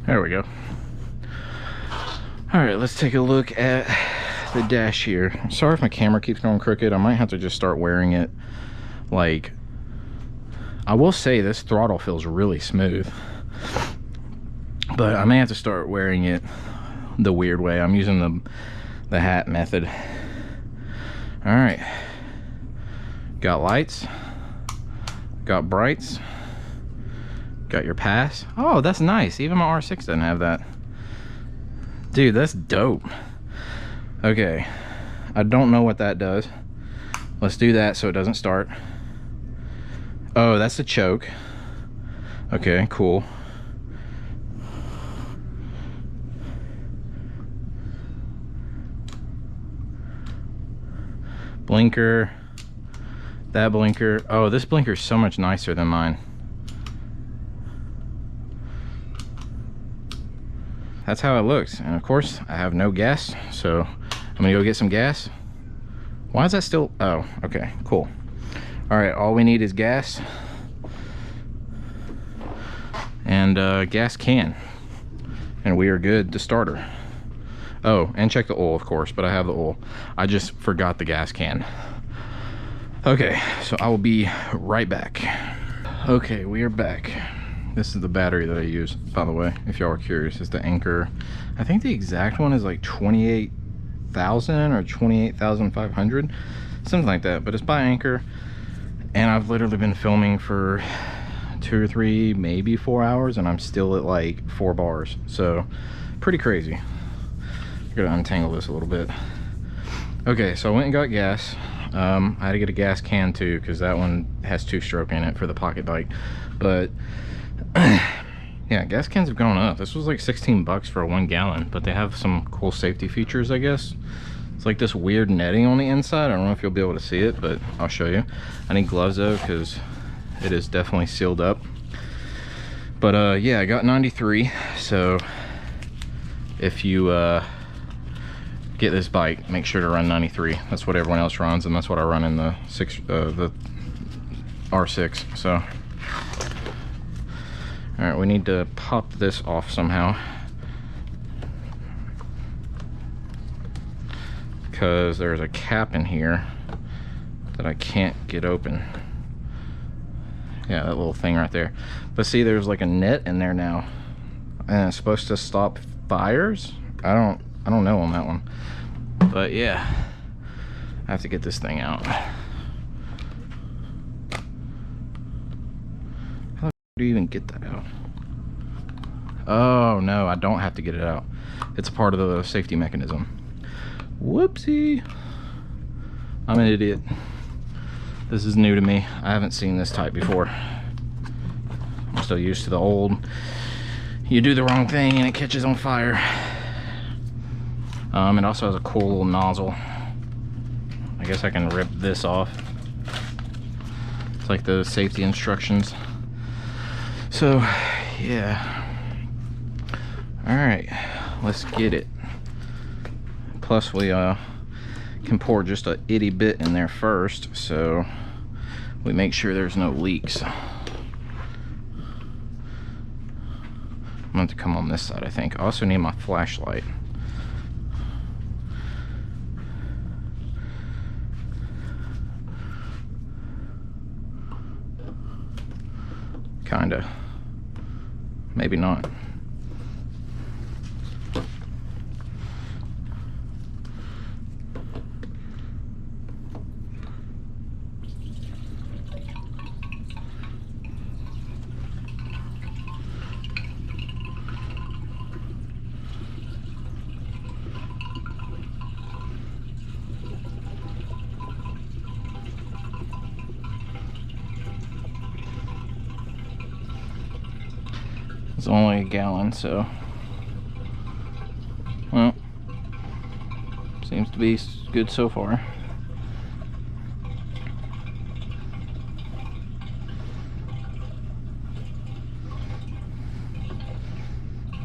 There we go. All right, let's take a look at the dash here. I'm sorry if my camera keeps going crooked. I might have to just start wearing it. Like, I will say this throttle feels really smooth, but I may have to start wearing it the weird way. I'm using the hat method. All right, got lights, got brights, got your pass. Oh, that's nice. Even my R6 doesn't have that. Dude, that's dope. Okay, I don't know what that does. Let's do that so it doesn't start. Oh, that's the choke. Okay, cool. Blinker. That blinker. Oh, this blinker is so much nicer than mine. That's how it looks. And of course, I have no gas, so I'm gonna go get some gas. Why is that still? Oh, okay, cool. All right, all we need is gas and gas can, and we are good to start her. Oh, and check the oil, of course, but I have the oil. I just forgot the gas can. Okay, so I will be right back. Okay, we are back. This is the battery that I use, by the way, if y'all are curious. It's the Anchor. I think the exact one is like 28,000 or 28,500, something like that, but it's by Anchor. And I've literally been filming for 2 or 3, maybe 4 hours, and I'm still at like 4 bars. So pretty crazy. I'm gonna untangle this a little bit. Okay, so I went and got gas. I had to get a gas can too, because that one has 2-stroke in it for the pocket bike. But yeah, gas cans have gone up. This was like 16 bucks for a 1 gallon, but they have some cool safety features, I guess. It's like this weird netting on the inside. I don't know if you'll be able to see it, but I'll show you. I need gloves though, because it is definitely sealed up. But yeah, I got 93. So if you get this bike, make sure to run 93. That's what everyone else runs, and that's what I run in the R6. So all right, we need to pop this off somehow, because there's a cap in here that I can't get open. Yeah, that little thing right there. But see, there's like a net in there now, and it's supposed to stop fires. I don't know on that one, but yeah, I have to get this thing out. How do you even get that out? Oh no, I don't have to get it out. It's part of the safety mechanism. Whoopsie, I'm an idiot. This is new to me. I haven't seen this type before. I'm still used to the old, you do the wrong thing and it catches on fire. It also has a cool little nozzle. I guess I can rip this off. It's like the safety instructions. So yeah, all right, let's get it. Plus we can pour just a itty bit in there first, so we make sure there's no leaks. I'm gonna have to come on this side, I think. I also need my flashlight. Kinda. Maybe not. It's only a gallon, so well, seems to be good so far.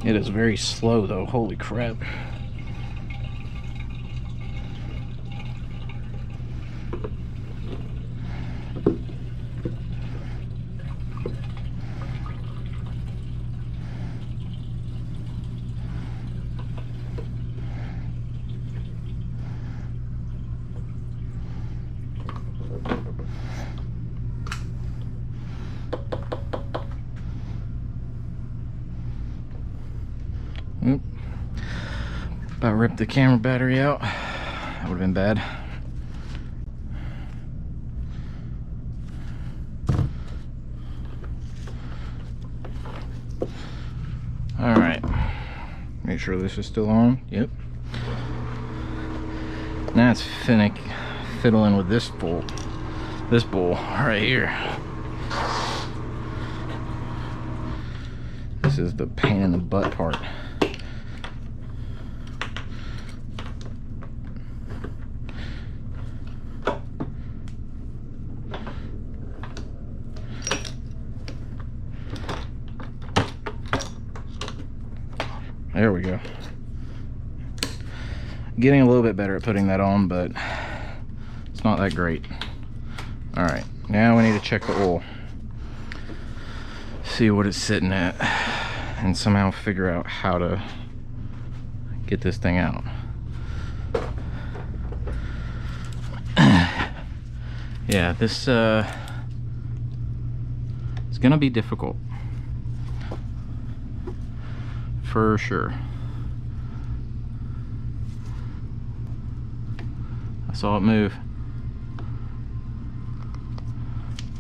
It is very slow though, holy crap. Oop. About ripped the camera battery out. That would have been bad. Alright. Make sure this is still on. Yep. Now it's fiddling with this bowl right here. This is the pain in the butt part. There we go. Getting a little bit better at putting that on, but it's not that great. All right, now we need to check the oil. See what it's sitting at and somehow figure out how to get this thing out. Yeah, this it's gonna be difficult for sure. I saw it move.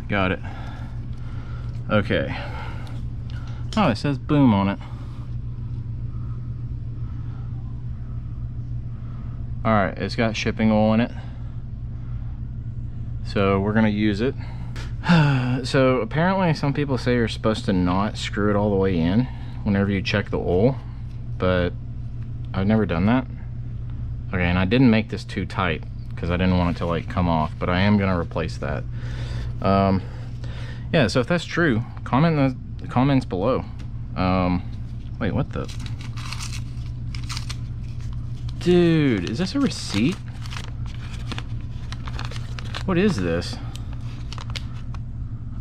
Got it. Okay. Oh, it says Boom on it. Alright, it's got shipping oil in it, so we're gonna use it. So apparently some people say you're supposed to not screw it all the way in whenever you check the oil, but I've never done that. Okay, and I didn't make this too tight because I didn't want it to like come off, but I am gonna replace that. Yeah, so if that's true, comment in the comments below. Wait, what the? Dude, is this a receipt? What is this?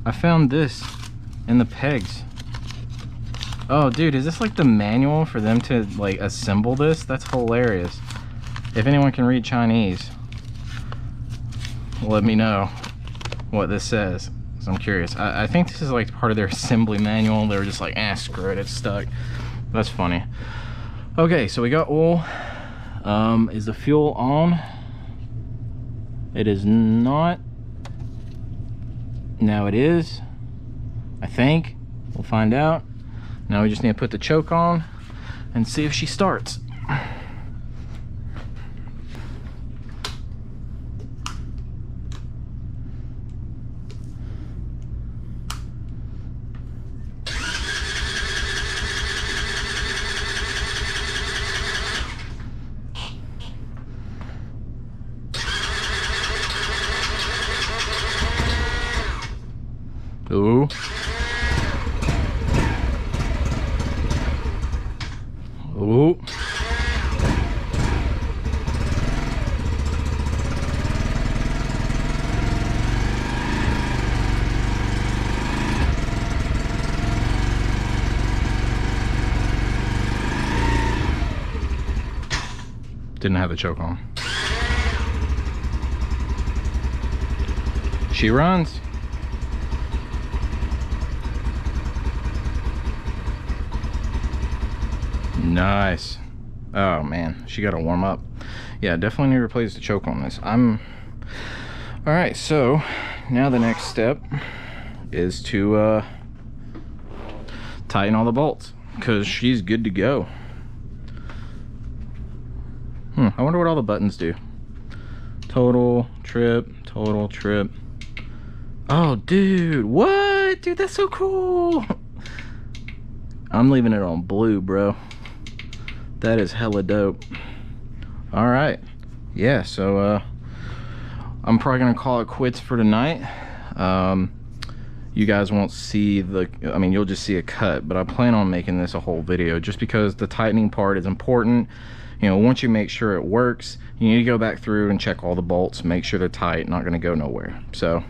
I found this in the pegs. Oh, dude, is this like the manual for them to like assemble this? That's hilarious. If anyone can read Chinese, let me know what this says, because I'm curious. I think this is like part of their assembly manual. They were just like, screw it, it's stuck. That's funny. Okay, so we got oil. Is the fuel on? It is not. Now it is, I think. We'll find out. Now we just need to put the choke on and see if she starts. Ooh. Ooh. Didn't have the choke on. She runs. Nice. Oh man, she got to warm up. Yeah, definitely need to replace the choke on this. All right, so now the next step is to tighten all the bolts, because she's good to go. I wonder what all the buttons do. Total, trip, total, trip. Oh dude, what? Dude, that's so cool. I'm leaving it on blue, bro. That is hella dope. All right, yeah, so I'm probably gonna call it quits for tonight. You guys won't see the, I mean, you'll just see a cut, but I plan on making this a whole video just because the tightening part is important. You know, once you make sure it works, you need to go back through and check all the bolts, make sure they're tight, not gonna go nowhere. So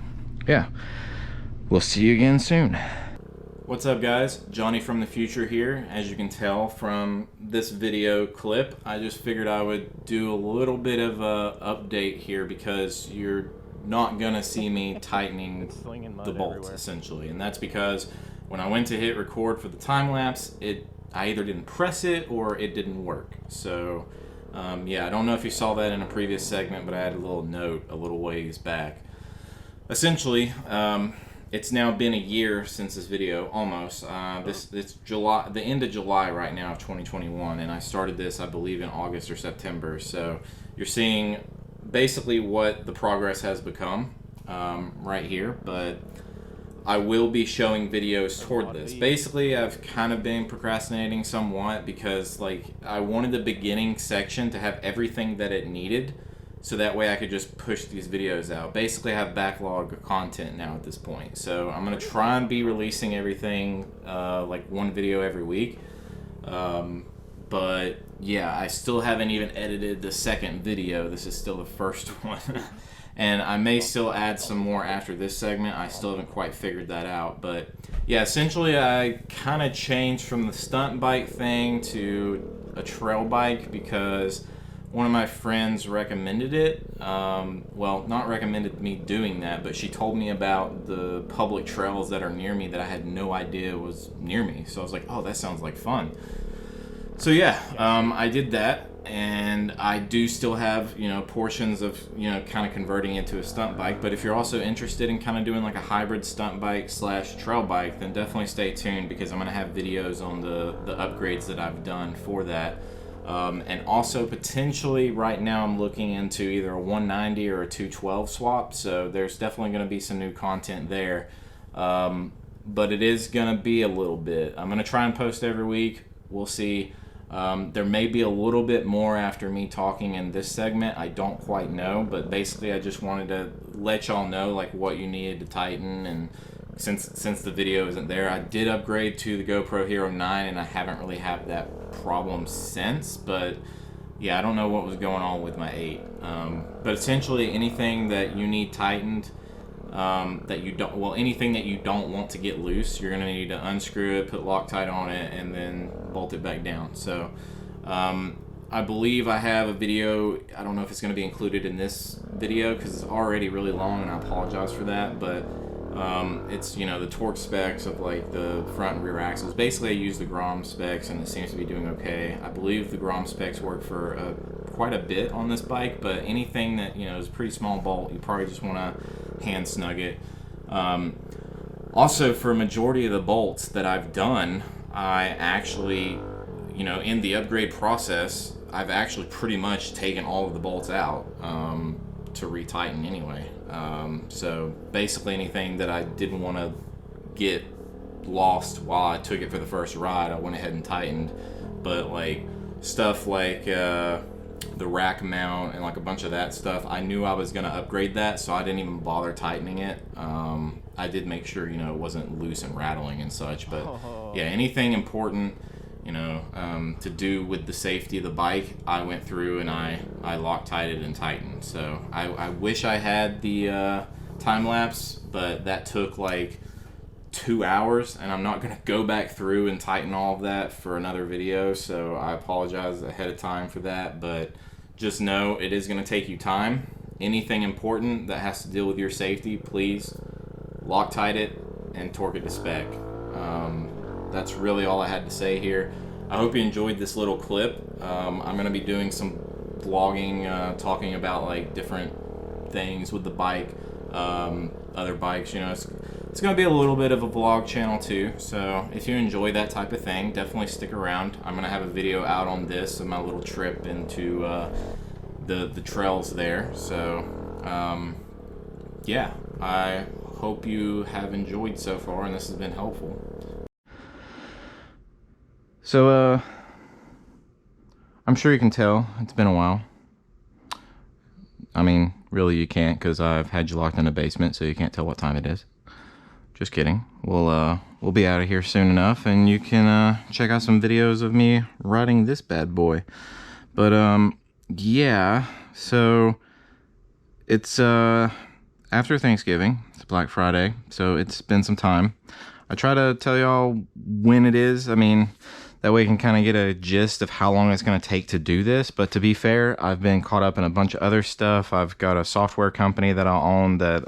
yeah, we'll see you again soon. What's up, guys? Johnny from the future here. As you can tell from this video clip, I just figured I would do a little bit of a update here because you're not gonna see me tightening the bolts essentially, and that's because when I went to hit record for the time lapse, I either didn't press it or it didn't work. So yeah, I don't know if you saw that in a previous segment, but I had a little note a little ways back. Essentially, it's now been a year since this video, almost. It's July, the end of July right now of 2021, and I started this, I believe, in August or September. So you're seeing basically what the progress has become right here, but I will be showing videos toward this. Basically, I've kind of been procrastinating somewhat because like I wanted the beginning section to have everything that it needed, so that way I could just push these videos out. Basically, I have backlog of content now at this point. So I'm gonna try and be releasing everything like one video every week. But yeah, I still haven't even edited the second video. This is still the first one. And I may still add some more after this segment. I still haven't quite figured that out. But yeah, essentially I kind of changed from the stunt bike thing to a trail bike because one of my friends recommended it. Well, not recommended me doing that, but she told me about the public trails that are near me that I had no idea was near me. So I was like, oh, that sounds like fun. So yeah, I did that, and I do still have, you know, portions of, you know, kind of converting into a stunt bike. But if you're also interested in kind of doing like a hybrid stunt bike / trail bike, then definitely stay tuned because I'm gonna have videos on the upgrades that I've done for that. And also potentially right now I'm looking into either a 190 or a 212 swap, so there's definitely going to be some new content there. But it is going to be a little bit. I'm going to try and post every week. We'll see. There may be a little bit more after me talking in this segment. I don't quite know, but basically I just wanted to let y'all know like what you needed to tighten. And since the video isn't there, I did upgrade to the GoPro Hero 9 and I haven't really had that problem since, but yeah, I don't know what was going on with my 8. But essentially anything that you need tightened, that you don't, well, anything that you don't want to get loose, you're gonna need to unscrew it, put Loctite on it, and then bolt it back down. So I believe I have a video. I don't know if it's going to be included in this video because it's already really long, and I apologize for that, but it's, you know, the torque specs of like the front and rear axles. Basically I use the Grom specs and it seems to be doing okay. I believe the Grom specs work for quite a bit on this bike, but anything that, you know, is a pretty small bolt, you probably just want to hand snug it. Also, for a majority of the bolts that I've done, I actually, you know, in the upgrade process, I've actually pretty much taken all of the bolts out to retighten anyway. So basically anything that I didn't want to get lost while I took it for the first ride, I went ahead and tightened. But like stuff like the rack mount and like a bunch of that stuff, I knew I was going to upgrade that, so I didn't even bother tightening it. I did make sure, you know, it wasn't loose and rattling and such. But yeah, anything important, you know, to do with the safety of the bike, I went through and I Loctited and tightened. So I wish I had the time lapse, but that took like 2 hours, and I'm not going to go back through and tighten all of that for another video, so I apologize ahead of time for that. But just know it is going to take you time. Anything important that has to deal with your safety, please Loctite it and torque it to spec. That's really all I had to say here. I hope you enjoyed this little clip. I'm going to be doing some vlogging, talking about like different things with the bike, other bikes. You know, it's going to be a little bit of a vlog channel too. So if you enjoy that type of thing, definitely stick around. I'm going to have a video out on this of my little trip into the trails there. So yeah, I hope you have enjoyed so far and this has been helpful. So, I'm sure you can tell it's been a while. I mean, really you can't, because I've had you locked in the basement, so you can't tell what time it is. Just kidding. We'll be out of here soon enough, and you can check out some videos of me riding this bad boy. But yeah, so it's after Thanksgiving. It's Black Friday, so it's been some time. I try to tell y'all when it is. I mean, that way you can kind of get a gist of how long it's going to take to do this. But to be fair, I've been caught up in a bunch of other stuff. I've got a software company that I own that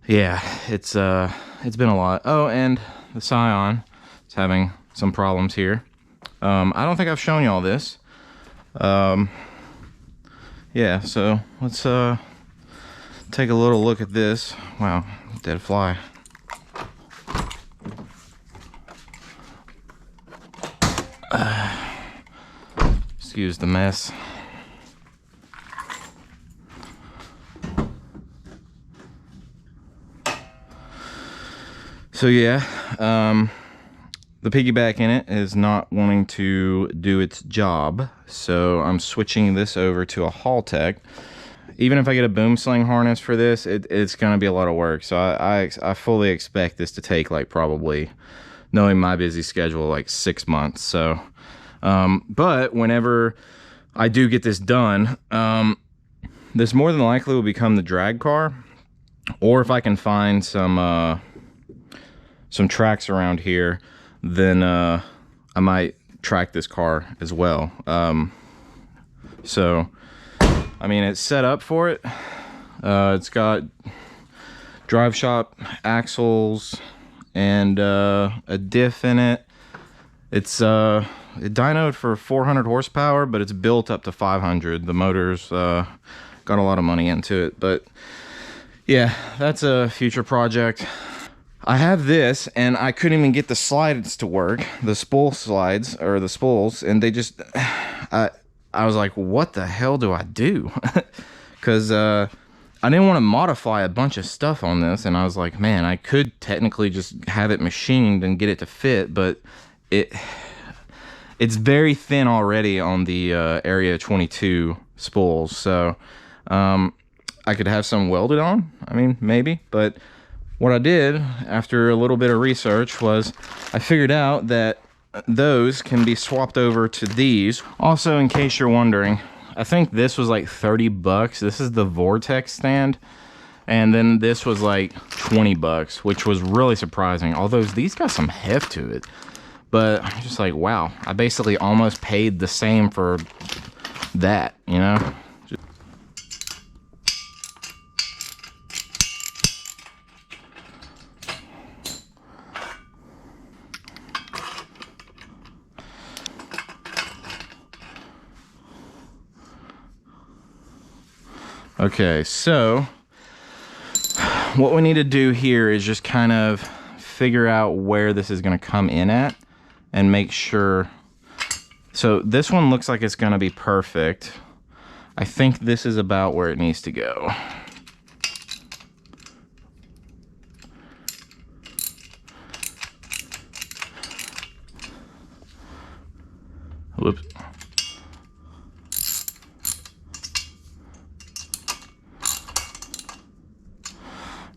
yeah, it's been a lot. Oh, and the Scion is having some problems here. I don't think I've shown y'all this. Yeah, so let's take a little look at this. Wow, dead fly. Excuse the mess. So yeah, the piggyback in it is not wanting to do its job, so I'm switching this over to a Haltech. Even if I get a boom sling harness for this, it's going to be a lot of work. So I fully expect this to take, like, probably, knowing my busy schedule, like 6 months. So, but whenever I do get this done, this more than likely will become the drag car. Or if I can find some tracks around here, then I might track this car as well. So I mean, it's set up for it. It's got drive shop axles and a diff in it. It's it dynoed for 400 horsepower, but it's built up to 500. The motor's got a lot of money into it, but yeah, that's a future project. I have this, and I couldn't even get the slides to work, the spool slides, or the spools, and they just, I was like, what the hell do I do? Because I didn't want to modify a bunch of stuff on this, and I was like, man, I could technically just have it machined and get it to fit, but it's very thin already on the Area 22 spools, so I could have some welded on. I mean, maybe, but what I did after a little bit of research was I figured out that those can be swapped over to these. Also, in case you're wondering, I think this was like 30 bucks. This is the Vortex stand, and then this was like 20 bucks, which was really surprising. Although these got some heft to it, but I'm just like, wow, I basically almost paid the same for that, you know? Okay, so what we need to do here is just kind of figure out where this is going to come in at and make sure. So this one looks like it's going to be perfect. I think this is about where it needs to go. Whoops.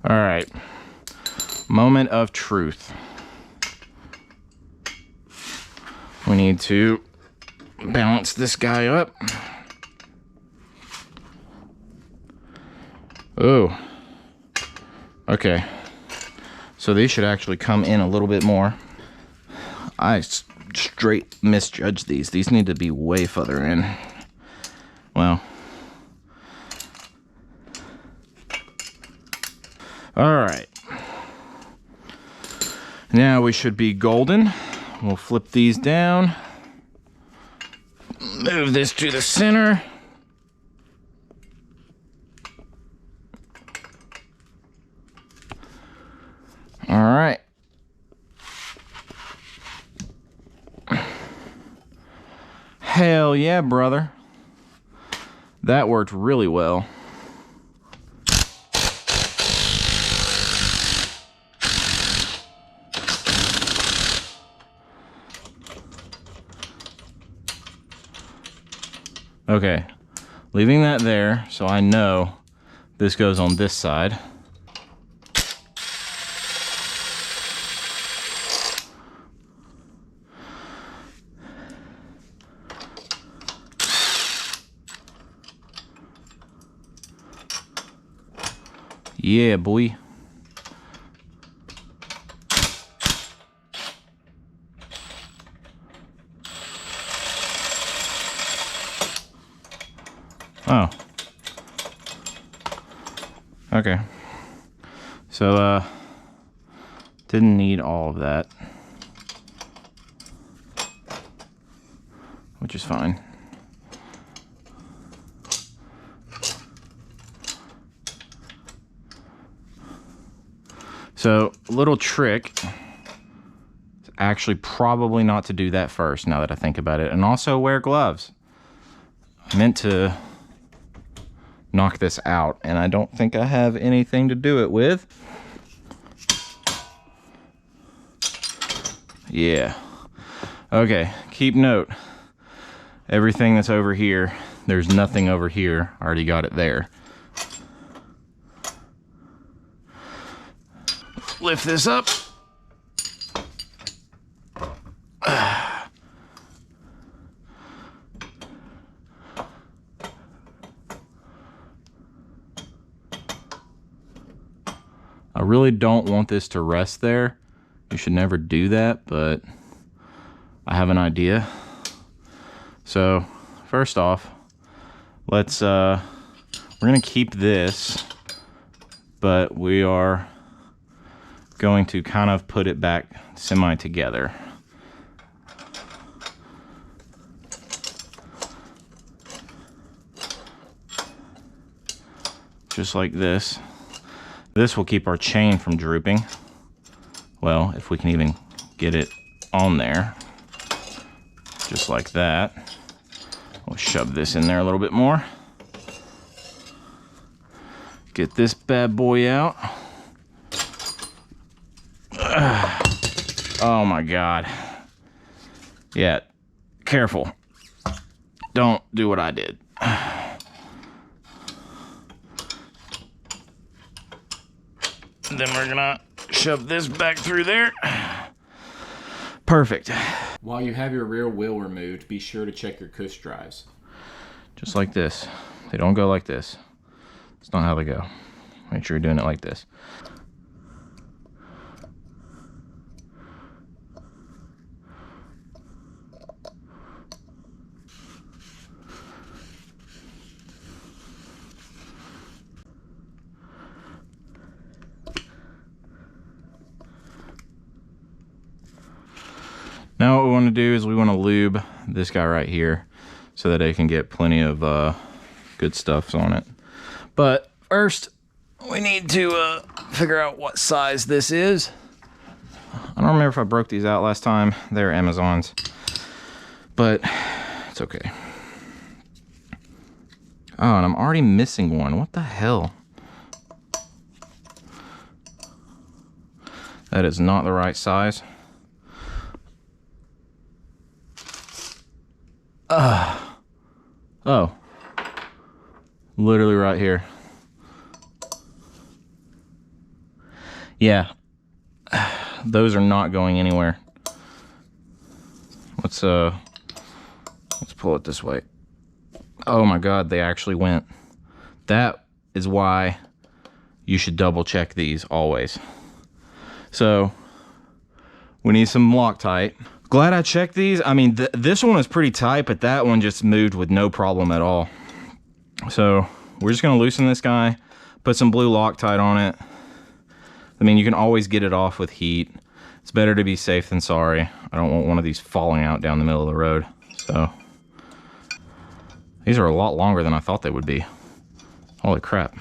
All right, moment of truth. We need to balance this guy up. Oh, okay. So these should actually come in a little bit more. I straight misjudged these. These need to be way further in. Well. All right, now we should be golden. We'll flip these down, move this to the center. All right. Hell yeah, brother. That worked really well. Okay, leaving that there so I know this goes on this side. Yeah, boy. Oh. Okay. So, didn't need all of that, which is fine. So, a little trick is actually probably not to do that first, now that I think about it. And also wear gloves. I meant to knock this out, and I don't think I have anything to do it with. Yeah. Okay, keep note. Everything that's over here, there's nothing over here. I already got it there. Lift this up. I really don't want this to rest there. You should never do that, but I have an idea. So, first off, let's, we're gonna keep this, but we are going to kind of put it back semi together. Just like this. This will keep our chain from drooping. Well, if we can even get it on there. Just like that. We'll shove this in there a little bit more. Get this bad boy out. Oh my God. Yeah, careful. Don't do what I did. Then we're gonna shove this back through there. Perfect. While you have your rear wheel removed, be sure to check your Cush drives. Just like this. They don't go like this. That's not how they go. Make sure you're doing it like this. Now what we want to do is we want to lube this guy right here so that it can get plenty of good stuffs on it. But first, we need to figure out what size this is. I don't remember if I broke these out last time. They're Amazon's, but it's okay. Oh, and I'm already missing one. What the hell? That is not the right size. Oh, literally right here. Yeah, those are not going anywhere. Let's pull it this way. Oh my God, they actually went. That is why you should double check these always. So we need some Loctite. Glad I checked these. I mean, this one was pretty tight, but that one just moved with no problem at all. So we're just gonna loosen this guy, put some blue Loctite on it. I mean, you can always get it off with heat. It's better to be safe than sorry. I don't want one of these falling out down the middle of the road. So these are a lot longer than I thought they would be. Holy crap.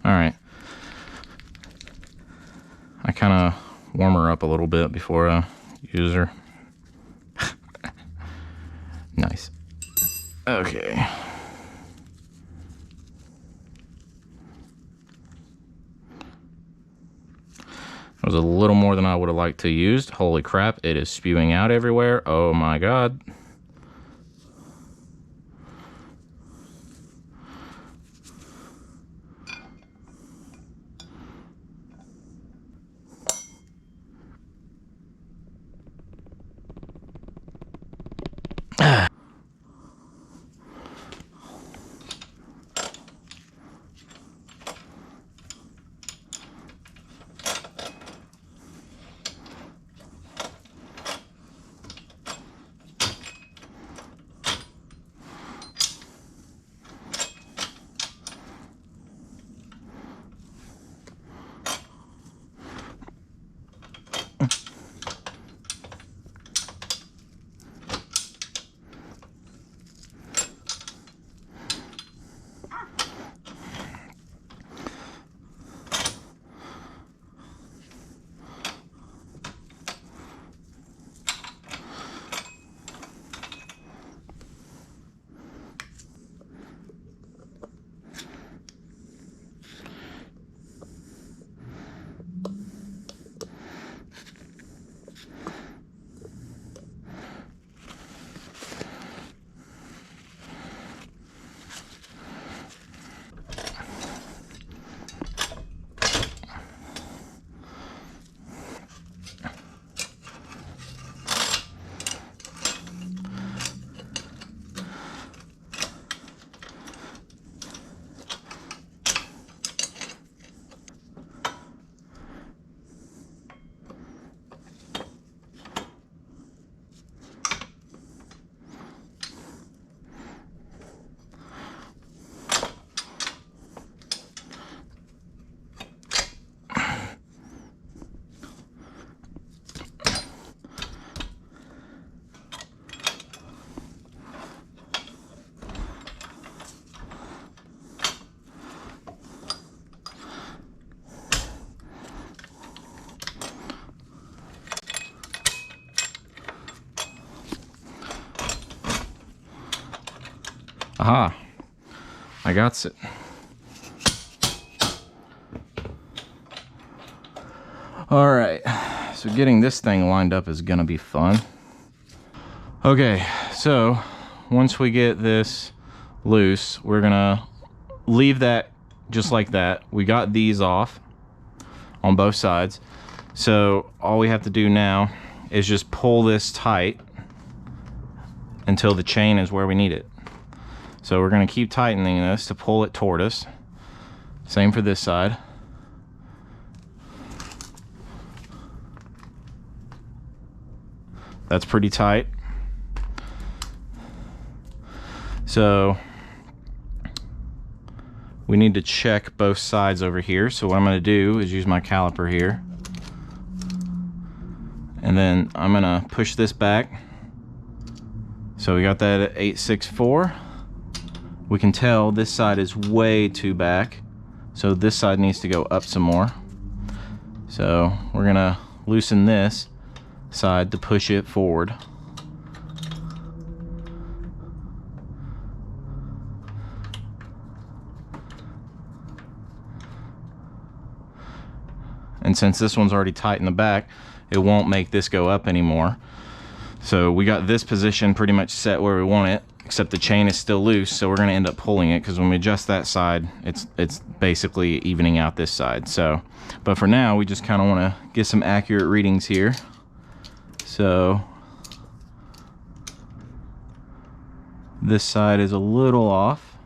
All right. I kind of warm her up a little bit before I use her. Nice. Okay. That was a little more than I would have liked to use. Holy crap, it is spewing out everywhere. Oh my God. Aha, I got it. All right, so getting this thing lined up is gonna be fun. Okay, so once we get this loose, we're gonna leave that just like that. We got these off on both sides. So all we have to do now is just pull this tight until the chain is where we need it. So we're gonna keep tightening this to pull it toward us. Same for this side. That's pretty tight. So we need to check both sides over here. So what I'm going to do is use my caliper here. And then I'm going to push this back. So we got that at 864. We can tell this side is way too back. So this side needs to go up some more. So we're going to loosen this side to push it forward. And since this one's already tight in the back, it won't make this go up anymore. So we got this position pretty much set where we want it, except the chain is still loose, so we're going to end up pulling it, because when we adjust that side, it's basically evening out this side. So, but for now, we just kind of want to get some accurate readings here. So this side is a little off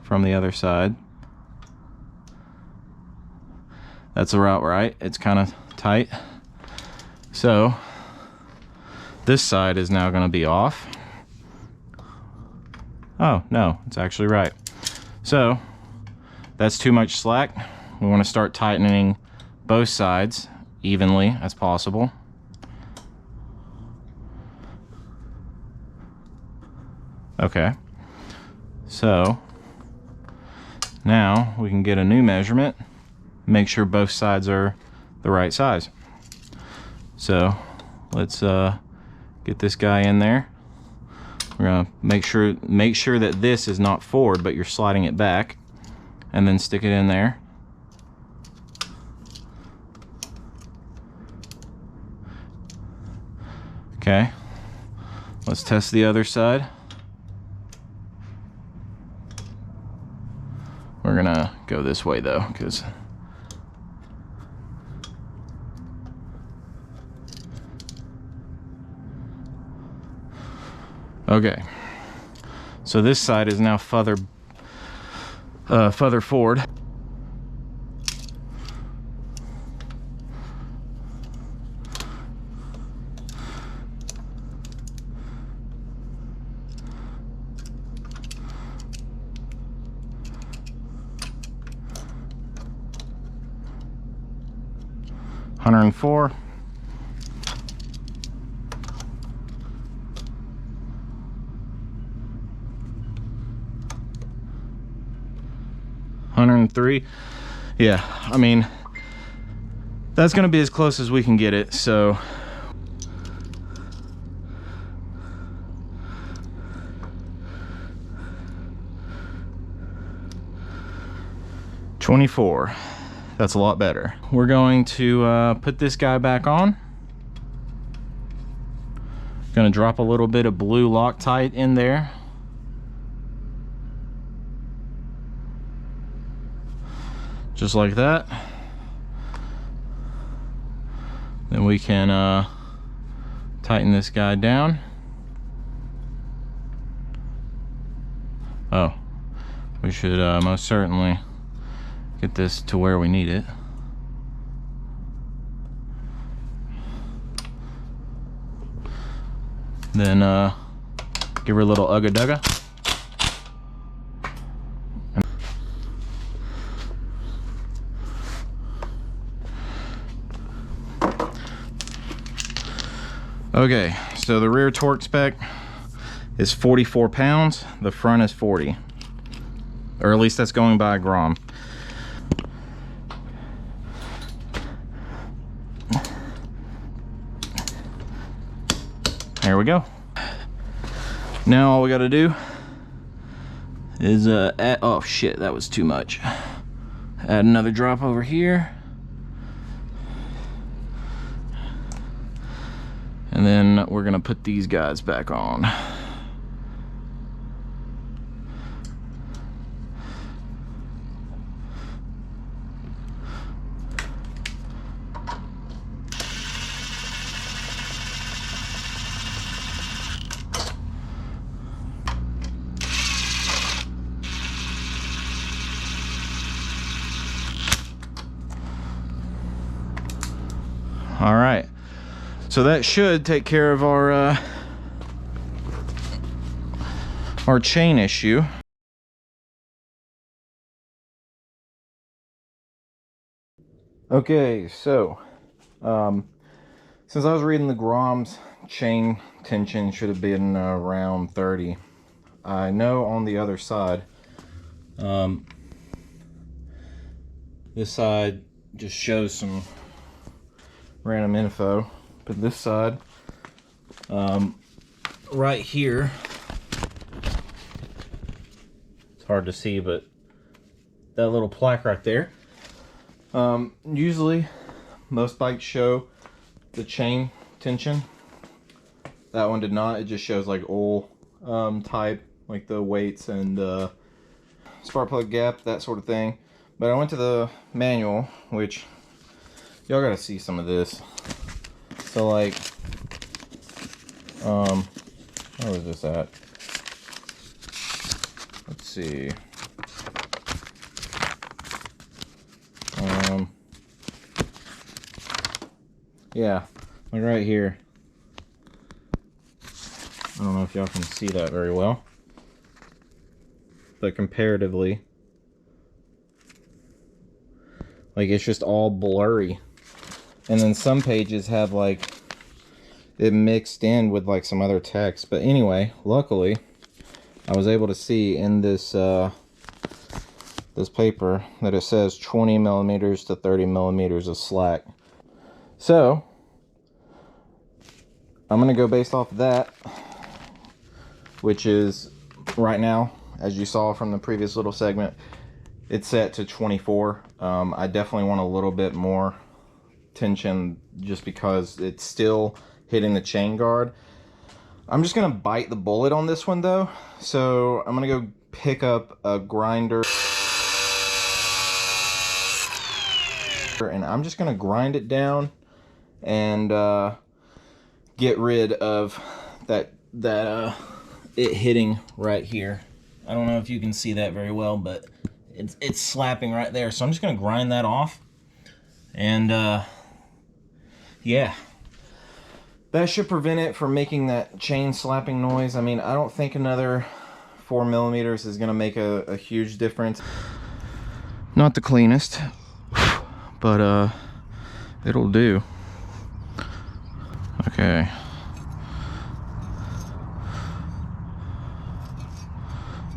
from the other side. That's about right. It's kind of tight. So this side is now going to be off. Oh no, it's actually right. So that's too much slack. We want to start tightening both sides evenly as possible. Okay, so now we can get a new measurement, make sure both sides are the right size. So let's get this guy in there. We're gonna make sure that this is not forward, but you're sliding it back, and then stick it in there. Okay, let's test the other side. We're gonna go this way though, because okay. So this side is now further forward. $104. $103. Yeah, I mean, that's gonna be as close as we can get it. So $24. That's a lot better. We're going to put this guy back on. Gonna drop a little bit of blue Loctite in there. Just like that. Then we can tighten this guy down. Oh, we should most certainly get this to where we need it. Then give her a little ugga dugga. Okay, so the rear torque spec is 44 pounds, the front is 40. Or at least that's going by a Grom. There we go. Now all we got to do is oh shit, that was too much. Add another drop over here. And then we're gonna put these guys back on. All right, so that should take care of our chain issue. Okay, so since I was reading the Groms, chain tension should have been around 30. I know on the other side, this side just shows some random info, but this side, right here, it's hard to see, but that little plaque right there, usually most bikes show the chain tension. That one did not. It just shows like oil type, like the weights and spark plug gap, that sort of thing. But I went to the manual, which y'all gotta see some of this. So like, where was this at? Let's see. Yeah, like right here. I don't know if y'all can see that very well, but comparatively, like it's just all blurry. And then some pages have like it mixed in with like some other text. But anyway, luckily I was able to see in this this paper that it says 20 millimeters to 30 millimeters of slack. So I'm gonna go based off of that, which is right now, as you saw from the previous little segment, it's set to 24. I definitely want a little bit more tension just because it's still hitting the chain guard. I'm just gonna bite the bullet on this one though. So I'm gonna go pick up a grinder and I'm just gonna grind it down and get rid of that it hitting right here. I don't know if you can see that very well, but it's slapping right there. So I'm just gonna grind that off, and yeah, that should prevent it from making that chain slapping noise. I mean, I don't think another 4 millimeters is gonna make a huge difference. Not the cleanest, but it'll do. Okay.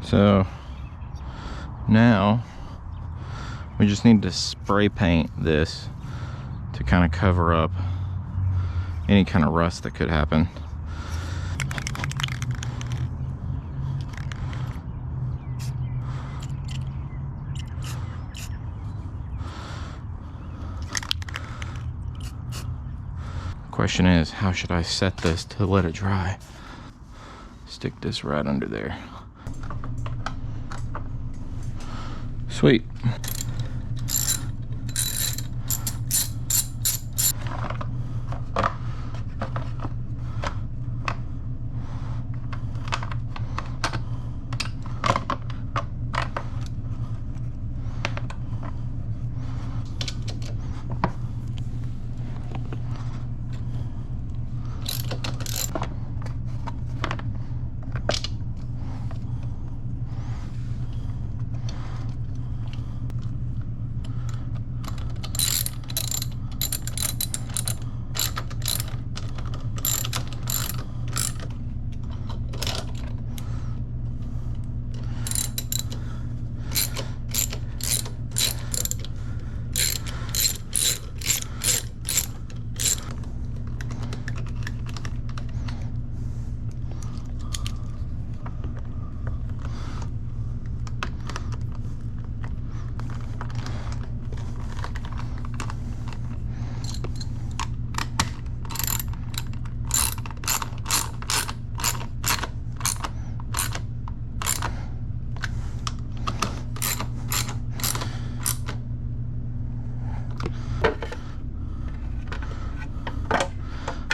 So now we just need to spray paint this to kind of cover up any kind of rust that could happen. Question is, how should I set this to let it dry? Stick this right under there. Sweet.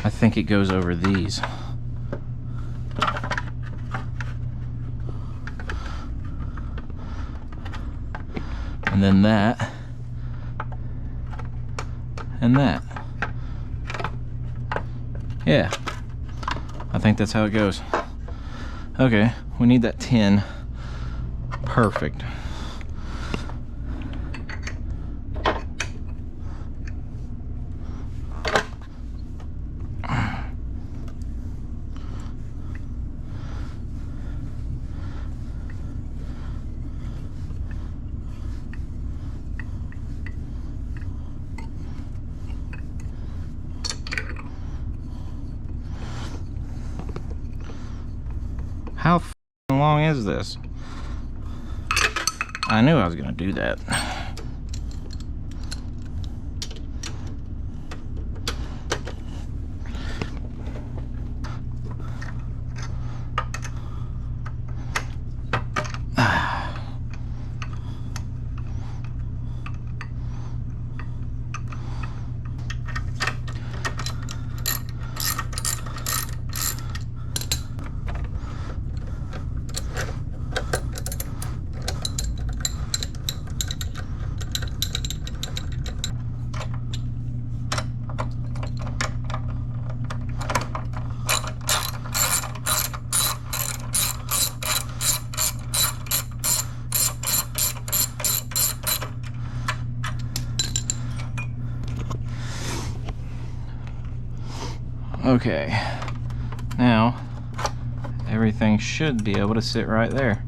I think it goes over these. And then that. And that. Yeah. I think that's how it goes. Okay, we need that 10. Perfect. How long is this? I knew I was gonna do that. Okay, now everything should be able to sit right there.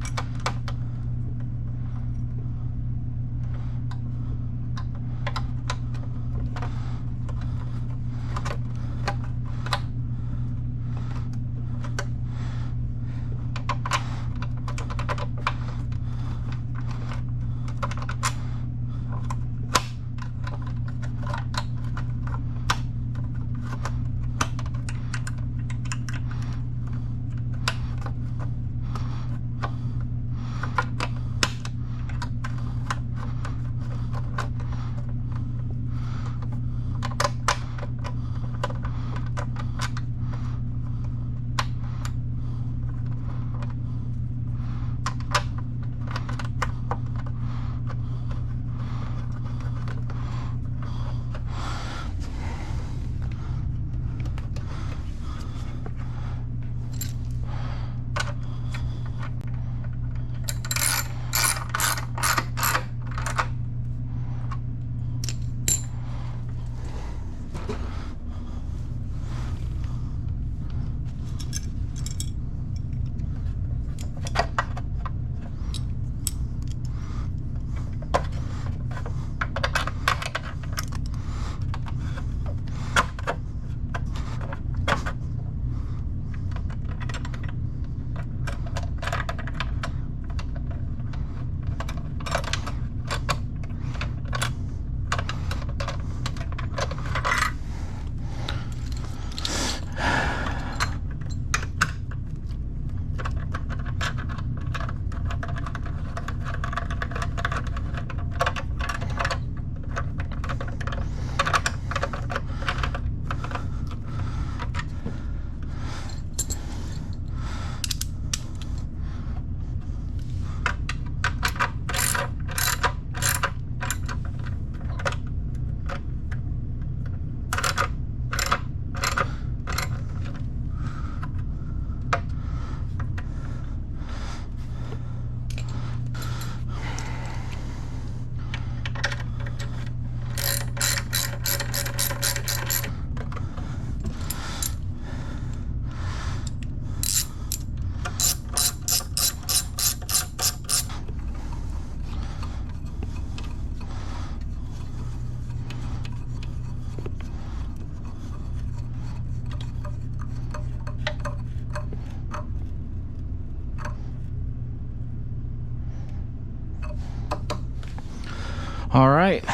All right,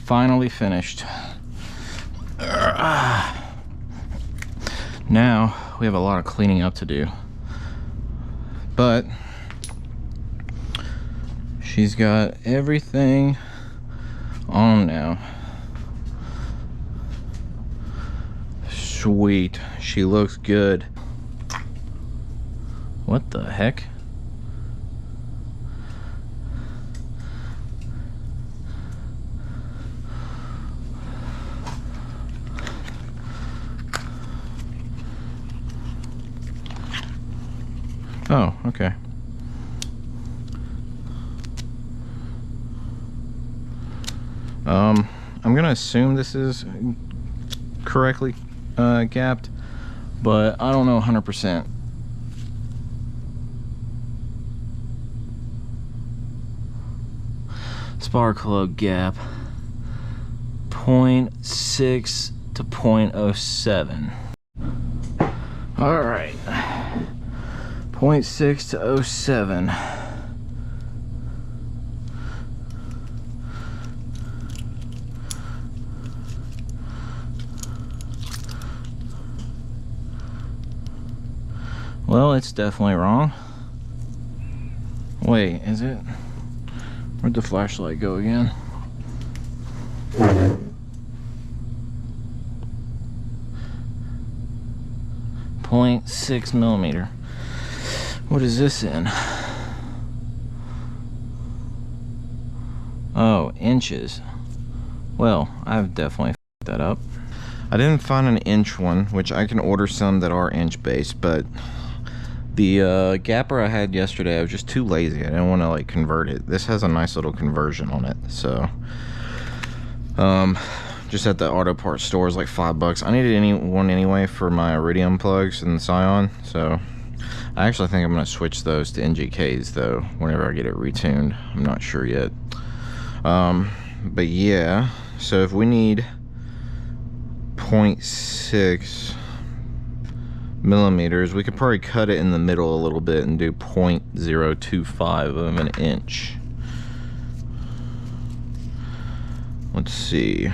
finally finished. Now we have a lot of cleaning up to do, but she's got everything on now. Sweet. She looks good. What the heck? Oh, okay. I'm gonna assume this is correctly gapped, but I don't know 100%. Spark plug gap 0.6 to 0.07. All right, 0.6 to 07. Well, it's definitely wrong. Wait, is it? Where'd the flashlight go again? .6 millimeter. What is this in? Oh, inches. Well, I've definitely f***ed that up. I didn't find an inch one, which I can order some that are inch based, but the gapper I had yesterday, I was just too lazy. I didn't want to like convert it. This has a nice little conversion on it, so just at the auto parts store is like $5. I needed one anyway for my Iridium plugs and the Scion, so I actually think I'm gonna switch those to NGKs though whenever I get it retuned. I'm not sure yet. But yeah, so if we need 0.6 millimeters, we could probably cut it in the middle a little bit and do 0.025 of an inch. Let's see,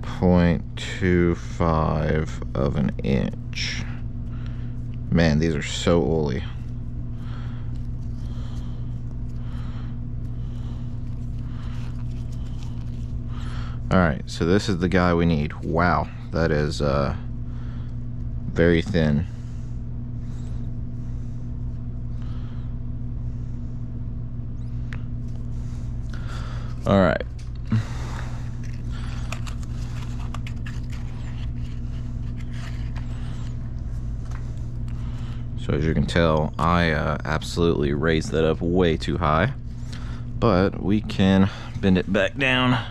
0.25 of an inch. Man, these are so oily. All right, so this is the guy we need. Wow, that is very thin. All right. So as you can tell, I absolutely raised that up way too high, but we can bend it back down.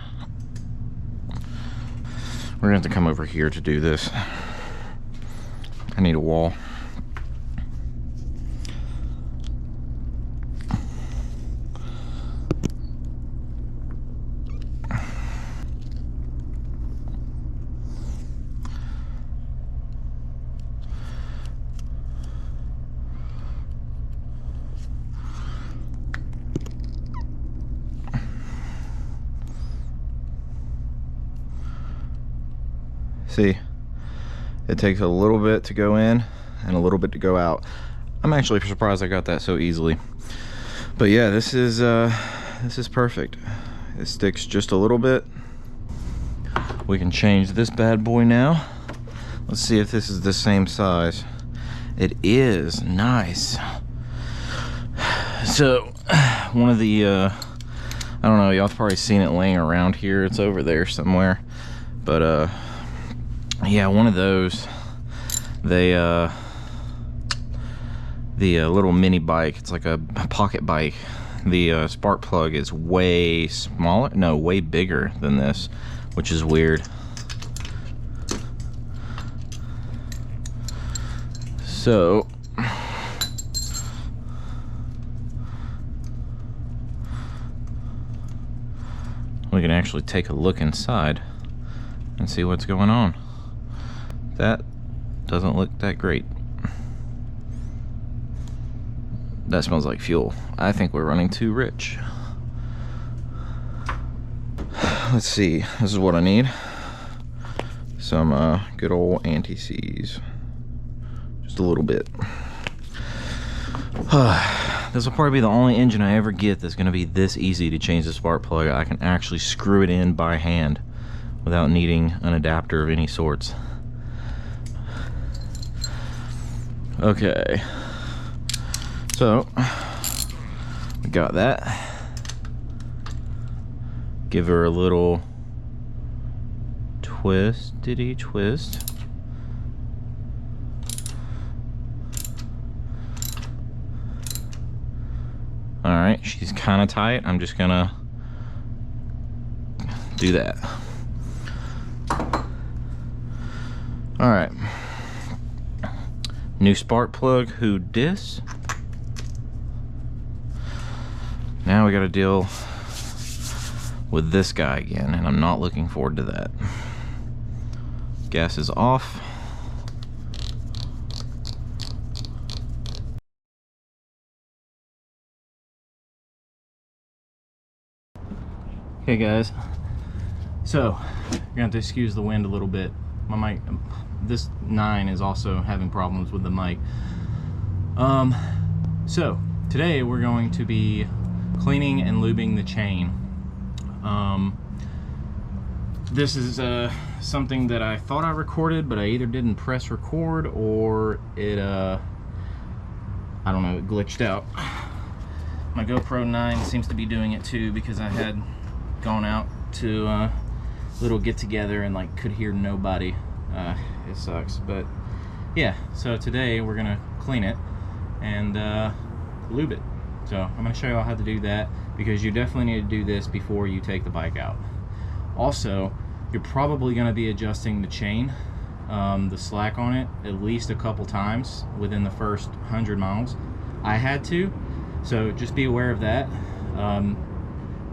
We're gonna have to come over here to do this. I need a wall. See, it takes a little bit to go in and a little bit to go out. I'm actually surprised I got that so easily. But yeah, this is perfect. It sticks just a little bit. We can change this bad boy now. Let's see if this is the same size. It is. Nice. So one of the I don't know, y'all probably seen it laying around here. It's over there somewhere, but yeah, one of those, they the little mini bike, it's like a pocket bike. The spark plug is way smaller, no, way bigger than this, which is weird. So we can actually take a look inside and see what's going on. That doesn't look that great. That smells like fuel. I think we're running too rich. Let's see, this is what I need. Some good old anti-seize. Just a little bit. This will probably be the only engine I ever get that's gonna be this easy to change the spark plug. I can actually screw it in by hand without needing an adapter of any sorts. Okay, so we got that. Give her a little twist-diddy twist. Alright, she's kind of tight. I'm just gonna do that. Alright. New spark plug, who dis? Now we gotta deal with this guy again, and I'm not looking forward to that. Gas is off. Okay guys, so you're gonna have to excuse the wind a little bit. My mic, this 9 is also having problems with the mic. So today we're going to be cleaning and lubing the chain. This is something that I thought I recorded, but I either didn't press record or it I don't know, it glitched out. My GoPro 9 seems to be doing it too, because I had gone out to a little get together and like could hear nobody. It sucks, but yeah, so today we're gonna clean it and lube it. So I'm gonna show you all how to do that, because you definitely need to do this before you take the bike out. Also, you're probably gonna be adjusting the chain, the slack on it, at least a couple times within the first 100 miles. I had to, so just be aware of that.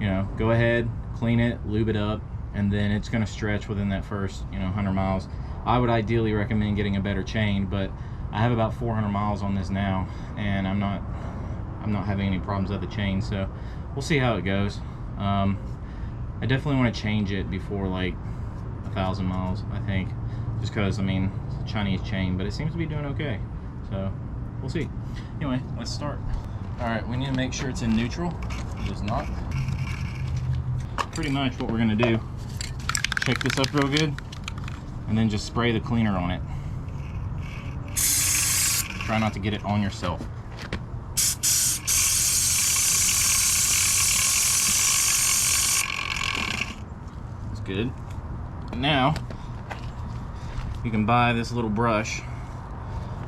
You know, go ahead, clean it, lube it up, and then it's going to stretch within that first, 100 miles. I would ideally recommend getting a better chain, but I have about 400 miles on this now, and I'm not having any problems with the chain, so we'll see how it goes. I definitely want to change it before like 1,000 miles, I think, just because, I mean, it's a Chinese chain, but it seems to be doing okay, so we'll see. Anyway, let's start. All right, we need to make sure it's in neutral. It is not. Pretty much what we're gonna do, check this up real good, and then just spray the cleaner on it. Try not to get it on yourself. That's good. And now, you can buy this little brush.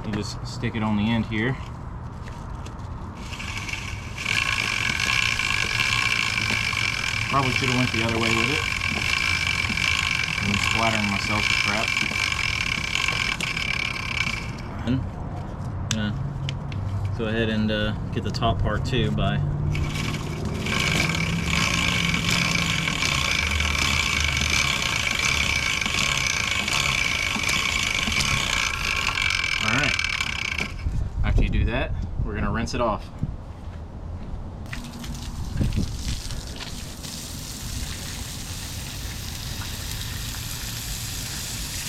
You just stick it on the end here. Probably should have went the other way with it. I'm splattering myself with crap. I'm gonna go ahead and get the top part too by Alright. After you do that, we're gonna rinse it off.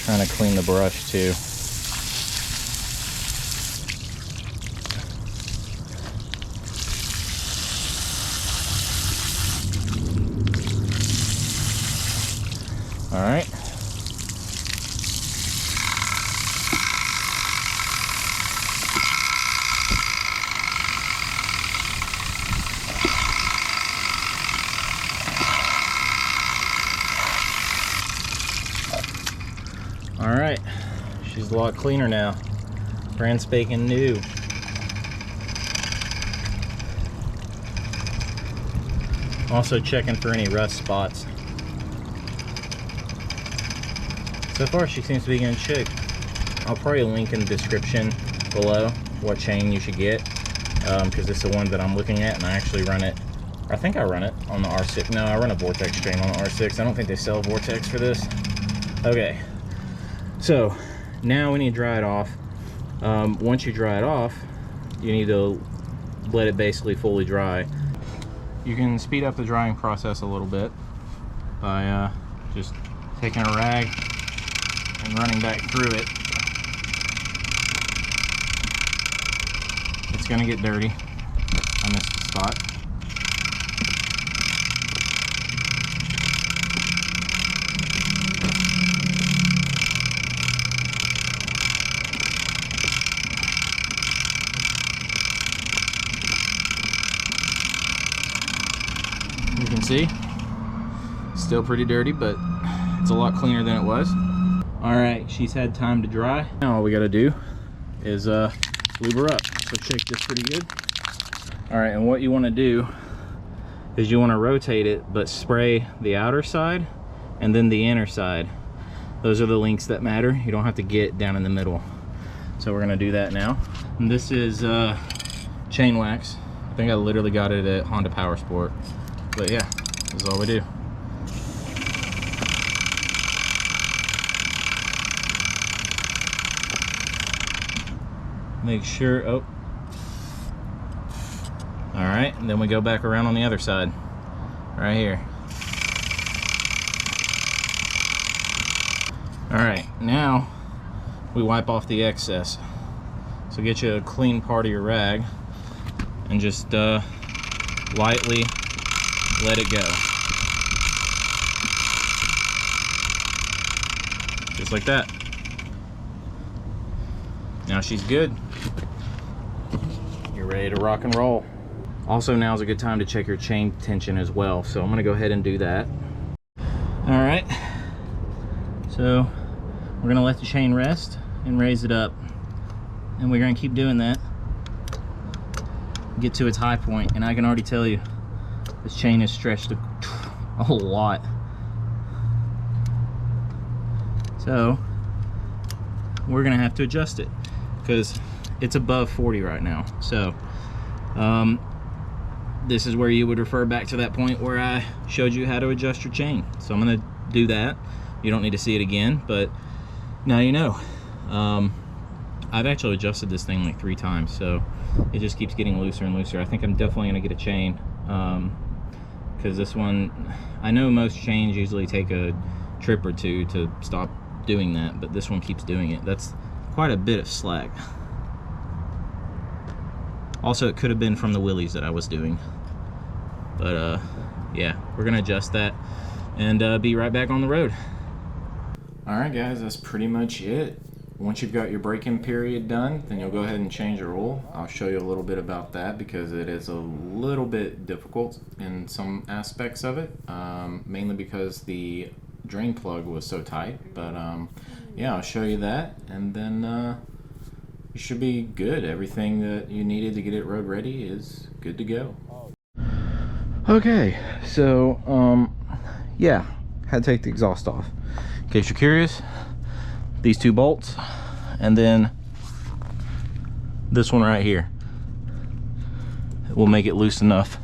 Trying to clean the brush too. All right. Alright, she's a lot cleaner now. Brand spanking new. Also checking for any rust spots. So far she seems to be in shape. I'll probably link in the description below what chain you should get, because it's the one that I'm looking at, and I actually run it. I think I run it on the R6. No, I run a Vortex chain on the R6. I don't think they sell Vortex for this. Okay. So now we need to dry it off. Once you dry it off, you need to let it basically fully dry. You can speed up the drying process a little bit by just taking a rag and running back through it. It's gonna get dirty. I missed the spot. see, still pretty dirty, but it's a lot cleaner than it was. All right, she's had time to dry. Now all we gotta do is lube her up. So shake this pretty good. All right, and what you wanna do is you wanna rotate it, but spray the outer side and then the inner side. Those are the links that matter. You don't have to get down in the middle. So we're gonna do that now. And this is chain wax. I think I literally got it at Honda Power Sport. But yeah, this is all we do. Make sure, oh. All right, and then we go back around on the other side, right here. All right, now we wipe off the excess. So get you a clean part of your rag and just lightly let it go. Just like that. Now she's good. You're ready to rock and roll. Also, now's a good time to check your chain tension as well. So I'm gonna go ahead and do that. All right. So we're gonna let the chain rest and raise it up. And we're gonna keep doing that. Get to its high point, and I can already tell you, this chain is stretched a whole lot. So we're gonna have to adjust it because it's above 40 right now. So this is where you would refer back to that point where I showed you how to adjust your chain. So I'm gonna do that. You don't need to see it again, but now you know. I've actually adjusted this thing like 3 times, so it just keeps getting looser and looser. I think I'm definitely gonna get a chain because this one, I know most chains usually take a trip or 2 to stop doing that, but this one keeps doing it. That's quite a bit of slack. Also, it could have been from the wheelies that I was doing, but yeah, we're gonna adjust that and be right back on the road. All right, guys, that's pretty much it. Once you've got your break-in period done, then you'll go ahead and change your oil. I'll show you a little bit about that because it is a little bit difficult in some aspects of it, mainly because the drain plug was so tight. But yeah, I'll show you that, and then you should be good. Everything that you needed to get it road ready is good to go. Okay, so yeah, had to take the exhaust off. In case you're curious, these 2 bolts, and then this one right here will make it loose enough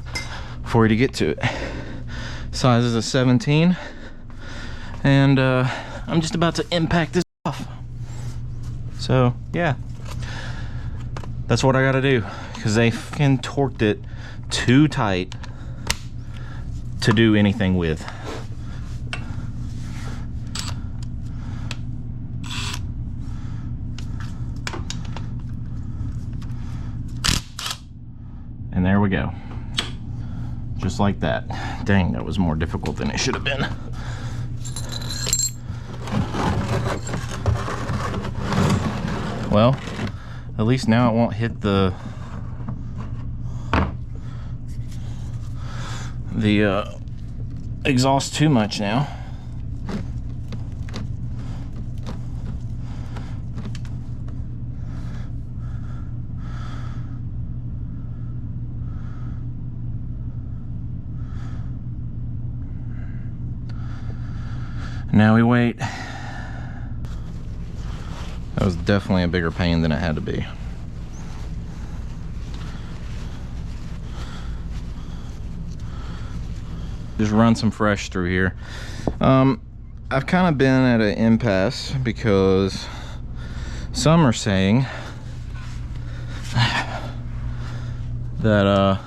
for you to get to it. Size is a 17, and I'm just about to impact this off. So yeah, that's what I gotta do, because they fucking torqued it too tight to do anything with. And there we go. Just like that. Dang, that was more difficult than it should have been. Well, at least now it won't hit the exhaust too much now. Now we wait. That was definitely a bigger pain than it had to be. Just run some fresh through here. I've kind of been at an impasse because some are saying that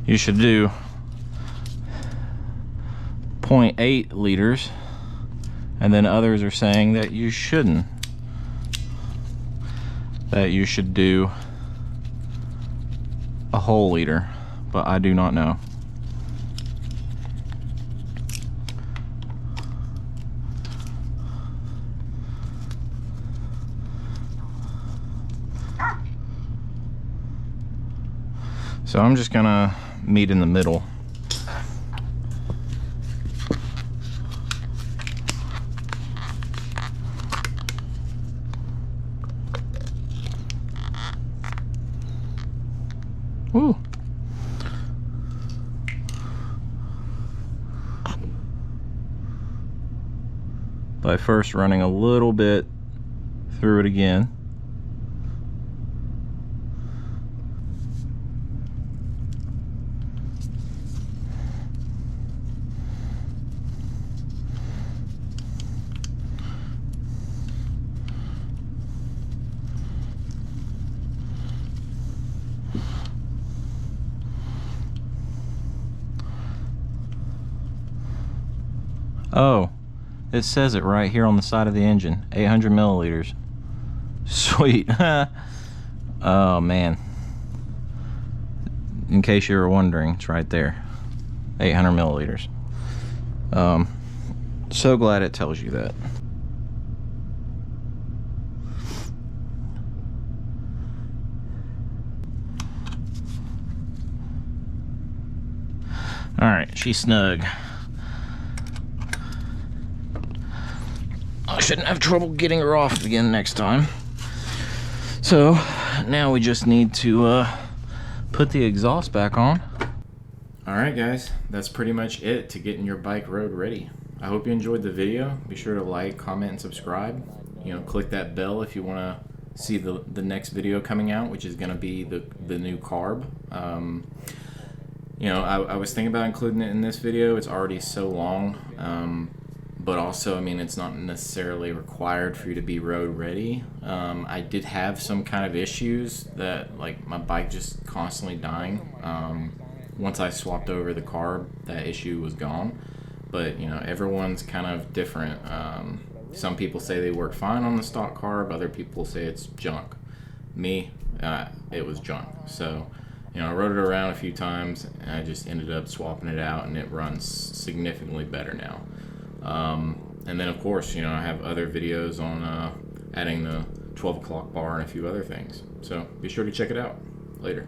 you should do 0.8 liters, and then others are saying that you shouldn't, that you should do a whole liter, but I do not know. So I'm just gonna meet in the middle. Woo. By first running a little bit through it again. Oh, it says it right here on the side of the engine, 800 milliliters. Sweet. Oh man, in case you were wondering, it's right there, 800 milliliters. So glad it tells you that. All right, she's snug. I shouldn't have trouble getting her off again next time. So now we just need to put the exhaust back on. Alright guys, that's pretty much it to getting your bike road ready. I hope you enjoyed the video. Be sure to like, comment, and subscribe. You know, click that bell if you want to see the next video coming out, which is going to be the new carb. You know, I was thinking about including it in this video. It's already so long. But also, I mean, it's not necessarily required for you to be road ready. I did have some kind of issues that, like, my bike just constantly dying. Once I swapped over the carb, that issue was gone. But, you know, everyone's kind of different. Some people say they work fine on the stock carb. Other people say it's junk. Me, it was junk. So, you know, I rode it around a few times, and I just ended up swapping it out, and it runs significantly better now. And then of course, you know, I have other videos on adding the 12 o'clock bar and a few other things. So be sure to check it out. Later.